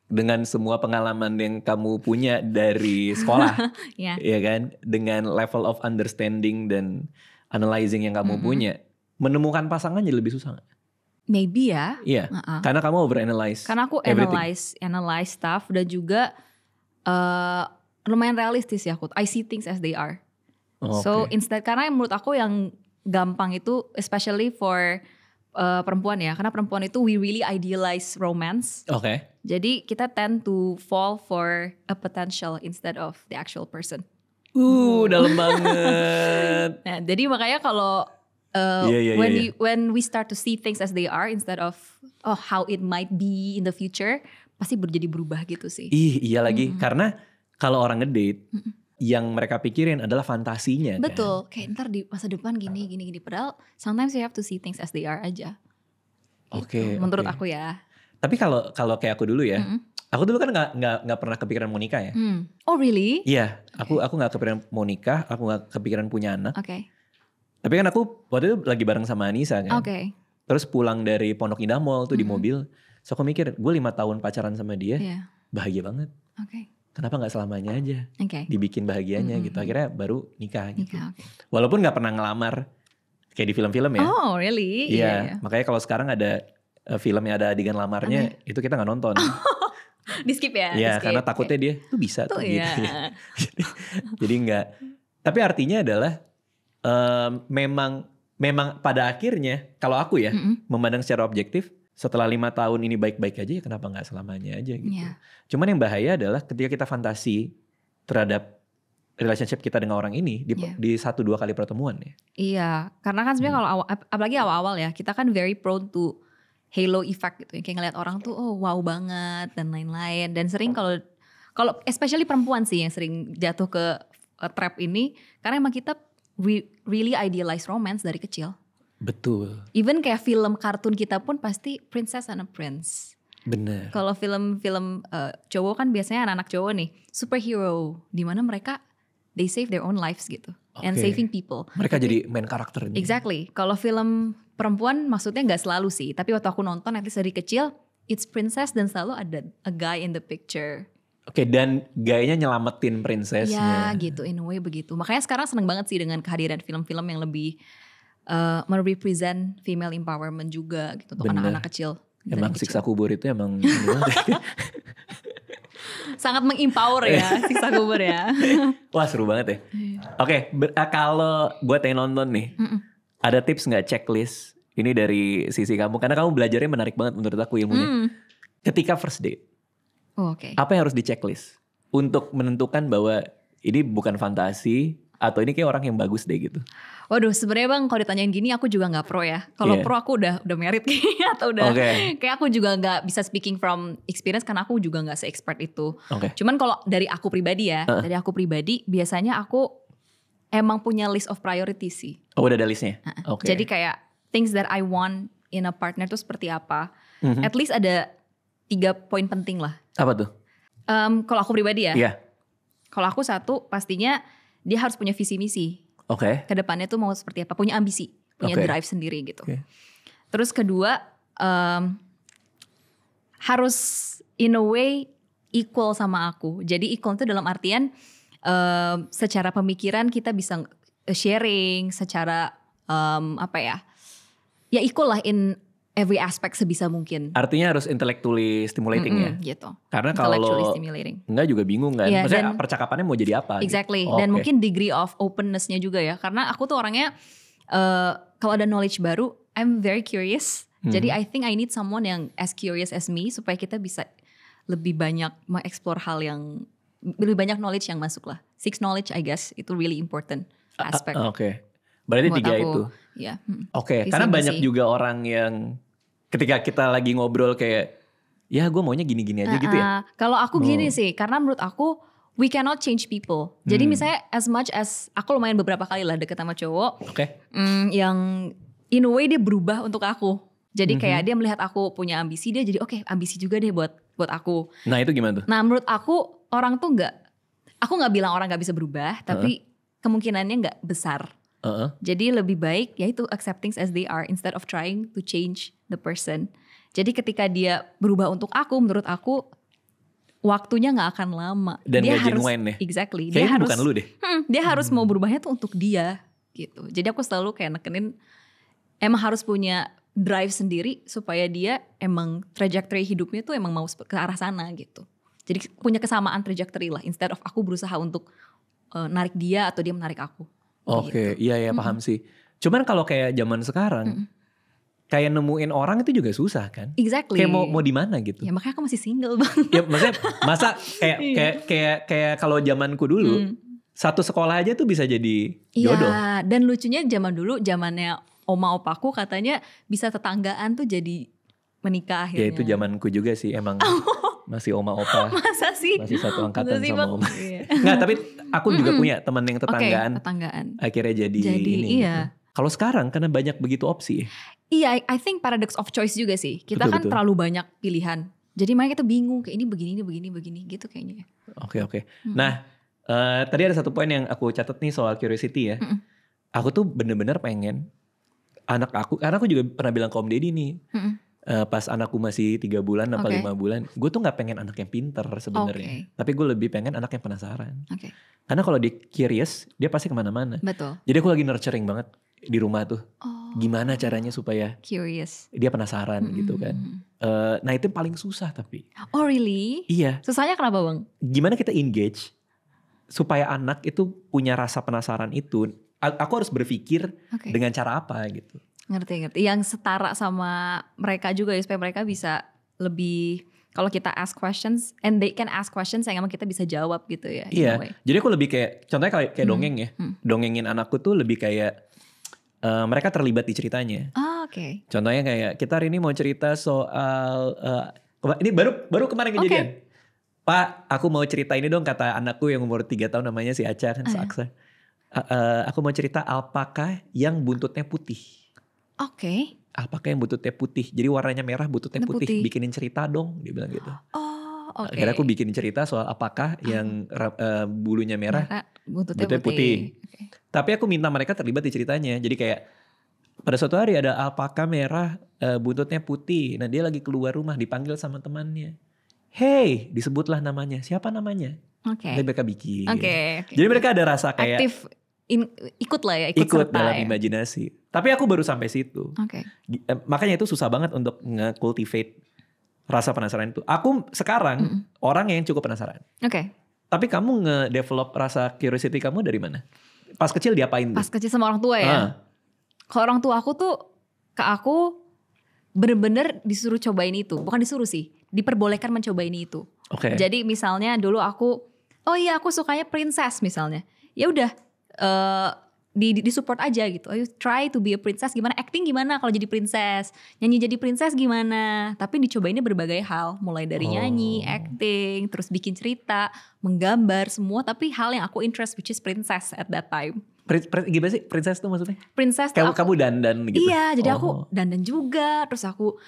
dengan semua pengalaman yang kamu punya dari sekolah, ya kan, dengan level of understanding dan analyzing yang kamu punya, menemukan pasangan jadi lebih susah nggak? Maybe ya. Iya. Karena kamu overanalyze. Karena aku analyze stuff dan juga lumayan realistis ya aku. I see things as they are. So instead, karena menurut aku yang gampang itu especially for perempuan ya, karena perempuan itu we really idealize romance. Jadi kita tend to fall for a potential instead of the actual person. Dalam banget. Nah, jadi makanya kalau when we start to see things as they are instead of how it might be in the future, pasti jadi berubah gitu sih. Iya lagi, karena kalau orang ngedate yang mereka pikirin adalah fantasinya. Betul, kayak ntar di masa depan gini. Padahal sometimes you have to see things as they are aja. Menurut aku ya. Tapi kalau kayak aku dulu ya, aku dulu kan nggak pernah kepikiran mau nikah ya. Oh really? Iya, aku nggak kepikiran mau nikah, aku nggak kepikiran punya anak. Tapi kan aku waktu itu lagi bareng sama Anissa kan. Terus pulang dari Pondok Indah Mall tuh di mobil, so aku mikir gue 5 tahun pacaran sama dia, bahagia banget. Kenapa gak selamanya aja dibikin bahagianya gitu. Akhirnya baru nikah gitu. Walaupun gak pernah ngelamar kayak di film-film ya. Oh really? Iya. Makanya kalau sekarang ada film yang ada adegan lamarnya, itu kita gak nonton. Di skip ya? Iya, karena takutnya dia tuh bisa tuh gitu. Jadi gak. Tapi artinya adalah memang pada akhirnya kalau aku ya memandang secara objektif, setelah 5 tahun ini baik-baik aja ya kenapa gak selamanya aja gitu. Cuman yang bahaya adalah ketika kita fantasi terhadap relationship kita dengan orang ini di 1-2 kali pertemuan ya. Iya, karena kan sebenarnya kalau apalagi awal-awal ya, kita kan very prone to halo effect gitu. Kayak ngeliat orang tuh wow banget dan lain-lain. Dan sering kalau especially perempuan sih yang sering jatuh ke trap ini, karena emang kita really idealize romance dari kecil. Betul. Even kayak film kartun kita pun pasti princess and a prince. Bener. Kalau film-film cowok kan biasanya anak-anak cowok nih superhero, di mana mereka they save their own lives gitu, and saving people. Mereka jadi main karakter. Exactly. Kalau film perempuan maksudnya nggak selalu sih, tapi waktu aku nonton at least dari kecil, it's princess dan selalu ada a guy in the picture. Dan gayanya nyelamatin princessnya. Ya gitu, in a way begitu. Makanya sekarang seneng banget sih dengan kehadiran film-film yang lebih merepresent female empowerment juga gitu untuk anak-anak kecil. Emang siksa kubur itu emang sangat mengempower ya siksa kubur ya. Wah seru banget ya. Kalau buat yang nonton nih, ada tips nggak checklist ini dari sisi kamu? Karena kamu belajarnya menarik banget menurut aku ilmunya. Ketika first date, apa yang harus di checklist untuk menentukan bahwa ini bukan fantasi atau ini kayak orang yang bagus deh gitu? Waduh, sebenarnya Bang kalau ditanyain gini aku juga nggak pro ya. Kalau pro aku udah married kayaknya atau udah kayak aku juga nggak bisa speaking from experience karena aku juga nggak se-expert itu. Cuman kalau dari aku pribadi ya, dari aku pribadi biasanya aku emang punya list of priorities sih. Oh, udah ada listnya? Jadi kayak things that I want in a partner itu seperti apa. At least ada 3 poin penting lah. Apa tuh? Kalau aku pribadi ya. Iya. Kalau aku satu pastinya dia harus punya visi misi. Kedepannya tuh mau seperti apa, punya ambisi, punya drive sendiri gitu. Terus kedua harus in a way equal sama aku. Jadi equal itu dalam artian secara pemikiran kita bisa sharing, secara ya equal lah in every aspect sebisa mungkin. Artinya harus intellectually stimulating ya? Gitu. Karena kalau enggak juga bingung kan. Maksudnya percakapannya mau jadi apa? Exactly. Gitu. Dan mungkin degree of openness-nya juga ya. Karena aku tuh orangnya kalau ada knowledge baru, I'm very curious. Jadi I think I need someone yang as curious as me supaya kita bisa lebih banyak mengeksplor hal yang lebih banyak knowledge yang masuk lah. 6 knowledge I guess itu really important aspect. Berarti 3 itu. Ya. Karena banyak juga orang yang ketika kita lagi ngobrol kayak, ya gue maunya gini-gini aja gitu ya. Kalau aku gini sih, karena menurut aku we cannot change people. Jadi misalnya as much as aku lumayan beberapa kali lah deket sama cowok, yang in a way dia berubah untuk aku. Jadi kayak dia melihat aku punya ambisi, dia jadi ambisi juga deh buat aku. Nah itu gimana tuh? Nah menurut aku orang tuh aku nggak bilang orang nggak bisa berubah, tapi kemungkinannya nggak besar. Jadi lebih baik yaitu accept things as they are instead of trying to change the person. Jadi ketika dia berubah untuk aku, menurut aku waktunya nggak akan lama. Dan dia gak genuine ya? Exactly. Kayaknya dia harus, bukan lu deh. Dia harus mau berubahnya tuh untuk dia gitu. Jadi aku selalu kayak nekenin emang harus punya drive sendiri supaya dia emang trajectory hidupnya tuh emang mau ke arah sana gitu. Jadi punya kesamaan trajectory lah instead of aku berusaha untuk narik dia atau dia menarik aku. Iya paham sih. Cuman kalau kayak zaman sekarang, kayak nemuin orang itu juga susah kan? Exactly. Kayak mau di mana gitu? Ya makanya aku masih single Bang. Ya maksudnya masa kayak kalau zamanku dulu, satu sekolah aja tuh bisa jadi jodoh. Iya. Dan lucunya zaman dulu, zamannya oma opaku katanya bisa tetanggaan tuh jadi menikah akhirnya. Ya itu zamanku juga sih emang. Masih oma opa. Masa sih? Masih satu angkatan sama oma. Nggak, tapi aku juga punya teman yang tetanggaan. Akhirnya jadi ini. Iya. Gitu. Kalau sekarang karena banyak begitu opsi. Iya, I think paradox of choice juga sih. Kita betul. Terlalu banyak pilihan. Jadi makanya kita bingung kayak ini begini gitu kayaknya. Oke. Nah, tadi ada satu poin yang aku catat nih soal curiosity ya. Aku tuh bener-bener pengen anak aku, karena aku juga pernah bilang ke Om Deddy nih. Pas anakku masih 3 bulan apa 5 bulan, gue tuh gak pengen anak yang pinter sebenarnya, tapi gue lebih pengen anak yang penasaran. Karena kalau dia curious, dia pasti kemana-mana. Betul. Jadi aku lagi nurturing banget di rumah tuh, gimana caranya supaya curious, dia penasaran gitu kan. Nah itu paling susah tapi. Oh really? Iya. Susahnya kenapa Bang? Gimana kita engage supaya anak itu punya rasa penasaran itu. Aku harus berpikir dengan cara apa gitu. Ngerti. Yang setara sama mereka juga ya, supaya mereka bisa lebih, kalau kita ask questions and they can ask questions yang emang kita bisa jawab gitu ya. Iya. Jadi aku lebih kayak, contohnya kayak dongeng ya. Dongengin anakku tuh lebih kayak mereka terlibat di ceritanya. Contohnya kayak kita hari ini mau cerita soal ini baru kemarin kejadian. Pak, aku mau cerita ini dong, kata anakku yang umur 3 tahun namanya si Aca kan, Saksa. Aku mau cerita alpaka yang buntutnya putih. Alpaka yang buntutnya putih. Jadi warnanya merah, buntutnya putih. Bikinin cerita dong, dia bilang gitu. Akhirnya aku bikin cerita soal apakah yang bulunya merah, buntutnya putih. Tapi aku minta mereka terlibat di ceritanya. Jadi kayak pada suatu hari ada alpaka merah, buntutnya putih. Nah dia lagi keluar rumah, dipanggil sama temannya. Hey, disebutlah namanya. Siapa namanya? Jadi mereka bikin. Jadi mereka ada rasa kayak aktif, ikut lah ya, ikut dalam imajinasi. Tapi aku baru sampai situ. Makanya itu susah banget untuk nge-cultivate rasa penasaran itu. Aku sekarang orang yang cukup penasaran. Tapi kamu nge-develop rasa curiosity kamu dari mana? Pas kecil diapain tuh? Pas kecil sama orang tua ya? Kalau orang tua aku tuh ke aku bener-bener disuruh cobain itu. Bukan disuruh sih, diperbolehkan mencoba ini itu. Jadi misalnya dulu aku oh iya aku sukanya princess misalnya, ya udah di support aja gitu. You try to be a princess, gimana acting gimana kalau jadi princess, nyanyi jadi princess gimana. Tapi dicobainnya berbagai hal, mulai dari nyanyi, acting, terus bikin cerita, menggambar semua. Tapi hal yang aku interest which is princess at that time. Gimana sih princess tuh maksudnya? Princess tuh kamu dandan gitu? Iya, jadi aku dandan juga. Terus aku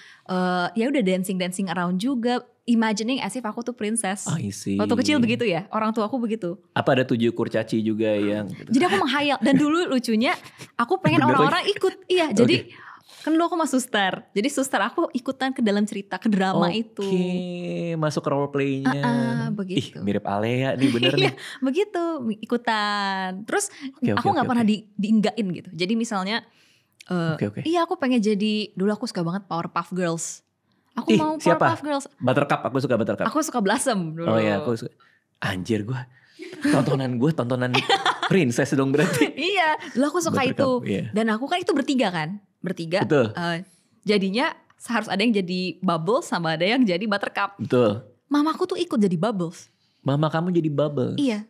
ya udah dancing around juga. Imagining as if aku tuh princess. I see. Waktu kecil begitu ya, orang tua aku begitu. Apa ada 7 kurcaci juga yang gitu? Jadi aku menghayal. Dan dulu lucunya aku pengen orang-orang ikut. Iya, jadi kan dulu aku sama suster. Jadi suster aku ikutan ke dalam cerita, ke drama itu. Oke, masuk ke role play-nya. Begitu. Ih, mirip Alea nih bener nih. Begitu, ikutan. Terus aku gak pernah diinggain gitu. Jadi misalnya, iya aku pengen jadi, dulu aku suka banget Powerpuff Girls. Aku mau Powerpuff Girls. Buttercup, aku suka Buttercup. Aku suka Blossom dulu. Oh iya, aku suka. Anjir gue. Tontonan princess dong berarti. Iya, dulu aku suka Buttercup, itu. Iya. Dan aku kan itu bertiga. Betul. Jadinya harus ada yang jadi Bubbles sama ada yang jadi Buttercup. Betul. Mamaku tuh ikut jadi Bubbles. Mama kamu jadi Bubbles? Iya.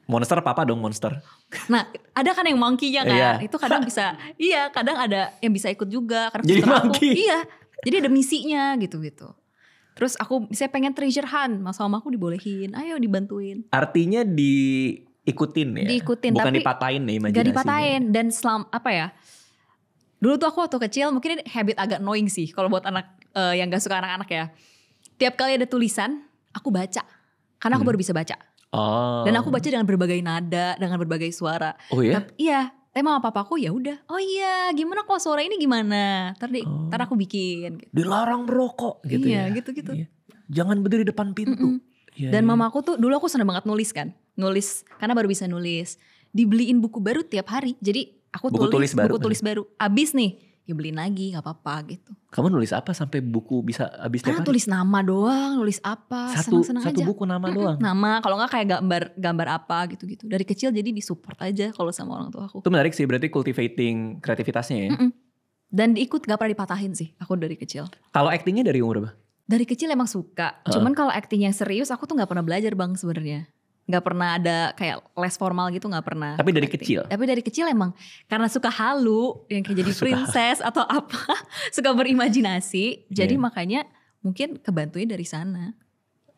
Monster papa dong Monster. Nah ada kan yang monkey-nya kan. Iya. Itu kadang bisa. Iya kadang ada yang bisa ikut juga. Jadi monkey? Iya. Jadi ada misinya gitu-gitu. Terus aku misalnya pengen treasure hunt, sama aku dibolehin, ayo dibantuin. Artinya diikutin ya? Diikutin. Bukan tapi dipatahin nih imajinasinya. Gak dipatahin. Dan apa ya, dulu tuh aku waktu kecil mungkin ini habit agak annoying sih. Kalau buat anak yang gak suka anak-anak ya. Tiap kali ada tulisan, aku baca. Karena aku baru bisa baca. Dan aku baca dengan berbagai nada, dengan berbagai suara. Oh iya? Iya. Tema papaku ya udah. Oh iya, gimana kalau suara ini gimana? Ntar aku bikin. Gitu. Dilarang merokok gitu ya. Iya, gitu-gitu. Iya. Jangan berdiri depan pintu. Ya, dan mamaku tuh dulu aku seneng banget nulis kan. Nulis karena baru bisa nulis. Dibeliin buku baru tiap hari. Jadi aku buku tulis baru. Abis nih, ya beliin lagi, nggak apa-apa gitu. Kamu nulis apa sampai buku bisa habis tiap hari? Tulis nama doang, nulis apa, seneng-seneng aja. Satu buku nama doang? Nama, kalau nggak kayak gambar apa gitu-gitu. Dari kecil jadi disupport aja kalau sama orang tua aku. Itu menarik sih, berarti cultivating kreativitasnya ya? Dan gak pernah dipatahin sih aku dari kecil. Kalau actingnya dari umur berapa? Dari kecil emang suka, cuman kalau acting yang serius aku tuh gak pernah belajar bang sebenarnya. Gak pernah ada kayak les formal gitu, gak pernah. Tapi dari kecil? Tapi dari kecil emang karena suka halu, yang kayak jadi princess atau apa. Suka berimajinasi, jadi makanya mungkin kebantuin dari sana.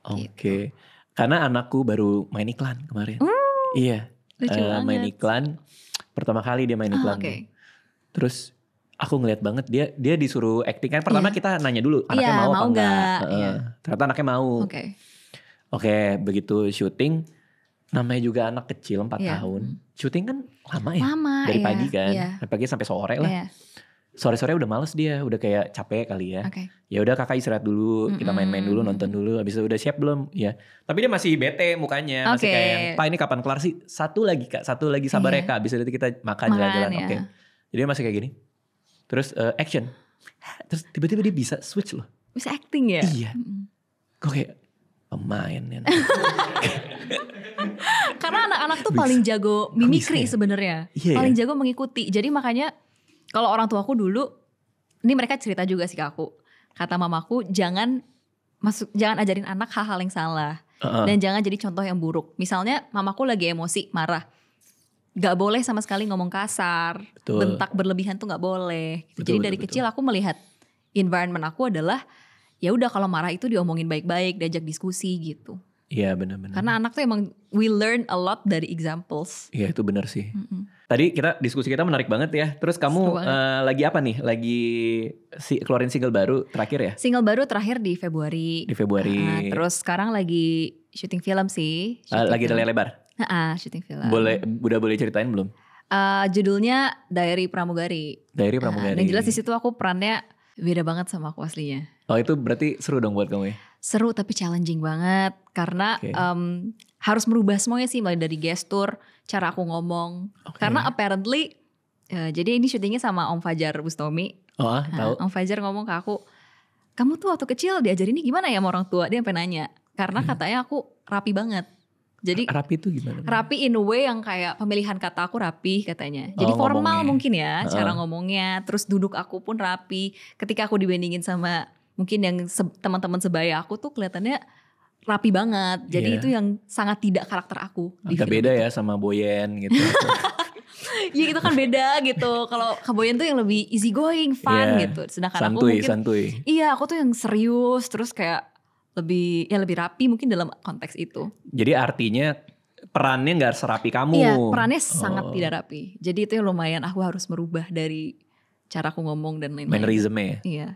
Oke, gitu. Karena anakku baru main iklan kemarin. Iya, main iklan. Pertama kali dia main iklan. Terus aku ngeliat banget dia disuruh acting kan. Pertama kita nanya dulu anaknya mau apa enggak. Ternyata anaknya mau. Oke, begitu syuting. Namanya juga anak kecil 4 tahun. Syuting kan lama ya. Dari pagi kan. Dari pagi sampai sore lah. Sore-sore udah males dia. Udah kayak capek kali ya. Ya udah kakak istirahat dulu. Kita main-main dulu, nonton dulu. Habis itu udah siap belum? Ya. Tapi dia masih bete mukanya. Masih kayak, Pak ini kapan kelar sih? Satu lagi kak. Satu lagi sabar ya kak. Habis itu kita makan jalan-jalan. Oke. Jadi dia masih kayak gini. Terus action. Terus tiba-tiba dia bisa switch loh. Bisa acting ya? Iya. Kok kayak pemain ya. Karena anak-anak tuh paling jago mimikri sebenarnya. Paling jago mengikuti. Jadi makanya kalau orang tuaku dulu, ini mereka cerita juga sih ke aku. Kata mamaku jangan ajarin anak hal-hal yang salah. Dan jangan jadi contoh yang buruk. Misalnya mamaku lagi emosi, marah. Gak boleh sama sekali ngomong kasar. Bentak berlebihan tuh gak boleh. Jadi dari kecil aku melihat environment aku adalah ya udah kalau marah itu diomongin baik-baik, diajak diskusi gitu. Iya benar-benar. Karena anak tuh emang we learn a lot dari examples. Iya itu benar sih. Tadi diskusi kita menarik banget ya. Terus kamu lagi apa nih? Lagi keluarin single baru terakhir ya? Single baru terakhir di Februari. Terus sekarang lagi syuting film sih. Lagi ada lebar? Syuting film. Udah boleh ceritain belum? Judulnya Diary Pramugari. Diary Pramugari. Dan jelas di situ aku perannya beda banget sama aku aslinya. Oh itu berarti seru dong buat kamu ya? Seru tapi challenging banget. Karena harus merubah semuanya sih. Mulai dari gestur, cara aku ngomong. Karena apparently, jadi ini syutingnya sama Om Fajar Bustomi. Tahu. Om Fajar ngomong ke aku, kamu tuh waktu kecil diajarinnya gimana ya sama orang tua? Dia sampai nanya. Karena katanya aku rapi banget. Jadi rapi itu gimana? Rapi in a way yang kayak pemilihan kata aku rapi katanya. Jadi formal mungkin ya cara ngomongnya. Terus duduk aku pun rapi. Ketika aku dibandingin sama mungkin yang teman-teman sebaya aku tuh kelihatannya rapi banget. Jadi itu yang sangat tidak karakter aku. Agak beda itu. Ya sama Boyen gitu. Iya gitu kan beda gitu. Kalau Boyen tuh yang lebih easy going, fun gitu. Sedangkan aku mungkin santuy. Iya, aku tuh yang serius terus kayak lebih rapi mungkin dalam konteks itu. Jadi artinya perannya gak serapi kamu. Iya, perannya sangat tidak rapi. Jadi itu yang lumayan aku harus merubah dari cara aku ngomong dan lain-lain. Mannerism-nya ya? Iya.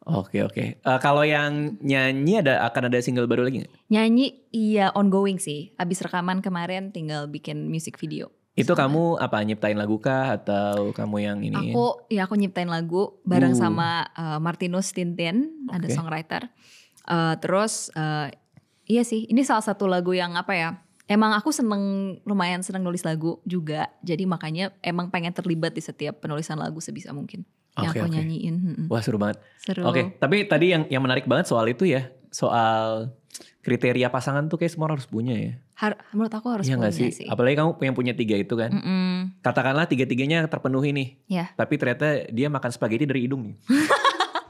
Oke. Kalau yang nyanyi akan ada single baru lagi gak? Nyanyi iya ongoing sih. Abis rekaman kemarin tinggal bikin music video. Itu kamu apa nyiptain lagu kah atau kamu yang ini? Aku nyiptain lagu bareng sama Martinus Tintin, ada songwriter. Terus iya sih, ini salah satu lagu yang apa ya? Emang aku lumayan seneng nulis lagu juga. Jadi makanya emang pengen terlibat di setiap penulisan lagu sebisa mungkin. Yang aku nyanyiin. Wah seru banget. Seru. Oke, tapi tadi yang menarik banget soal itu ya. Soal kriteria pasangan tuh kayak semua harus punya ya. Menurut aku harus punya sih. Apalagi kamu yang punya 3 itu kan. Katakanlah 3-3-nya terpenuhi nih. Yeah. Tapi ternyata dia makan spaghetti dari hidung nih.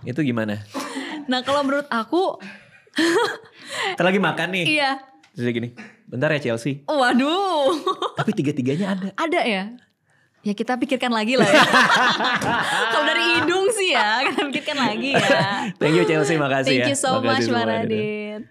Itu gimana? Nah kalau menurut aku. Kita lagi makan nih. Iya. Terus dia gini, bentar ya Chelsea. Waduh. Tapi 3-3-nya ada. Ada ya? Ya kita pikirkan lagi lah ya. Kalau dari hidung sih ya, kita pikirkan lagi ya. Thank you Chelsea, makasih ya. Thank you so much Mbak Radit.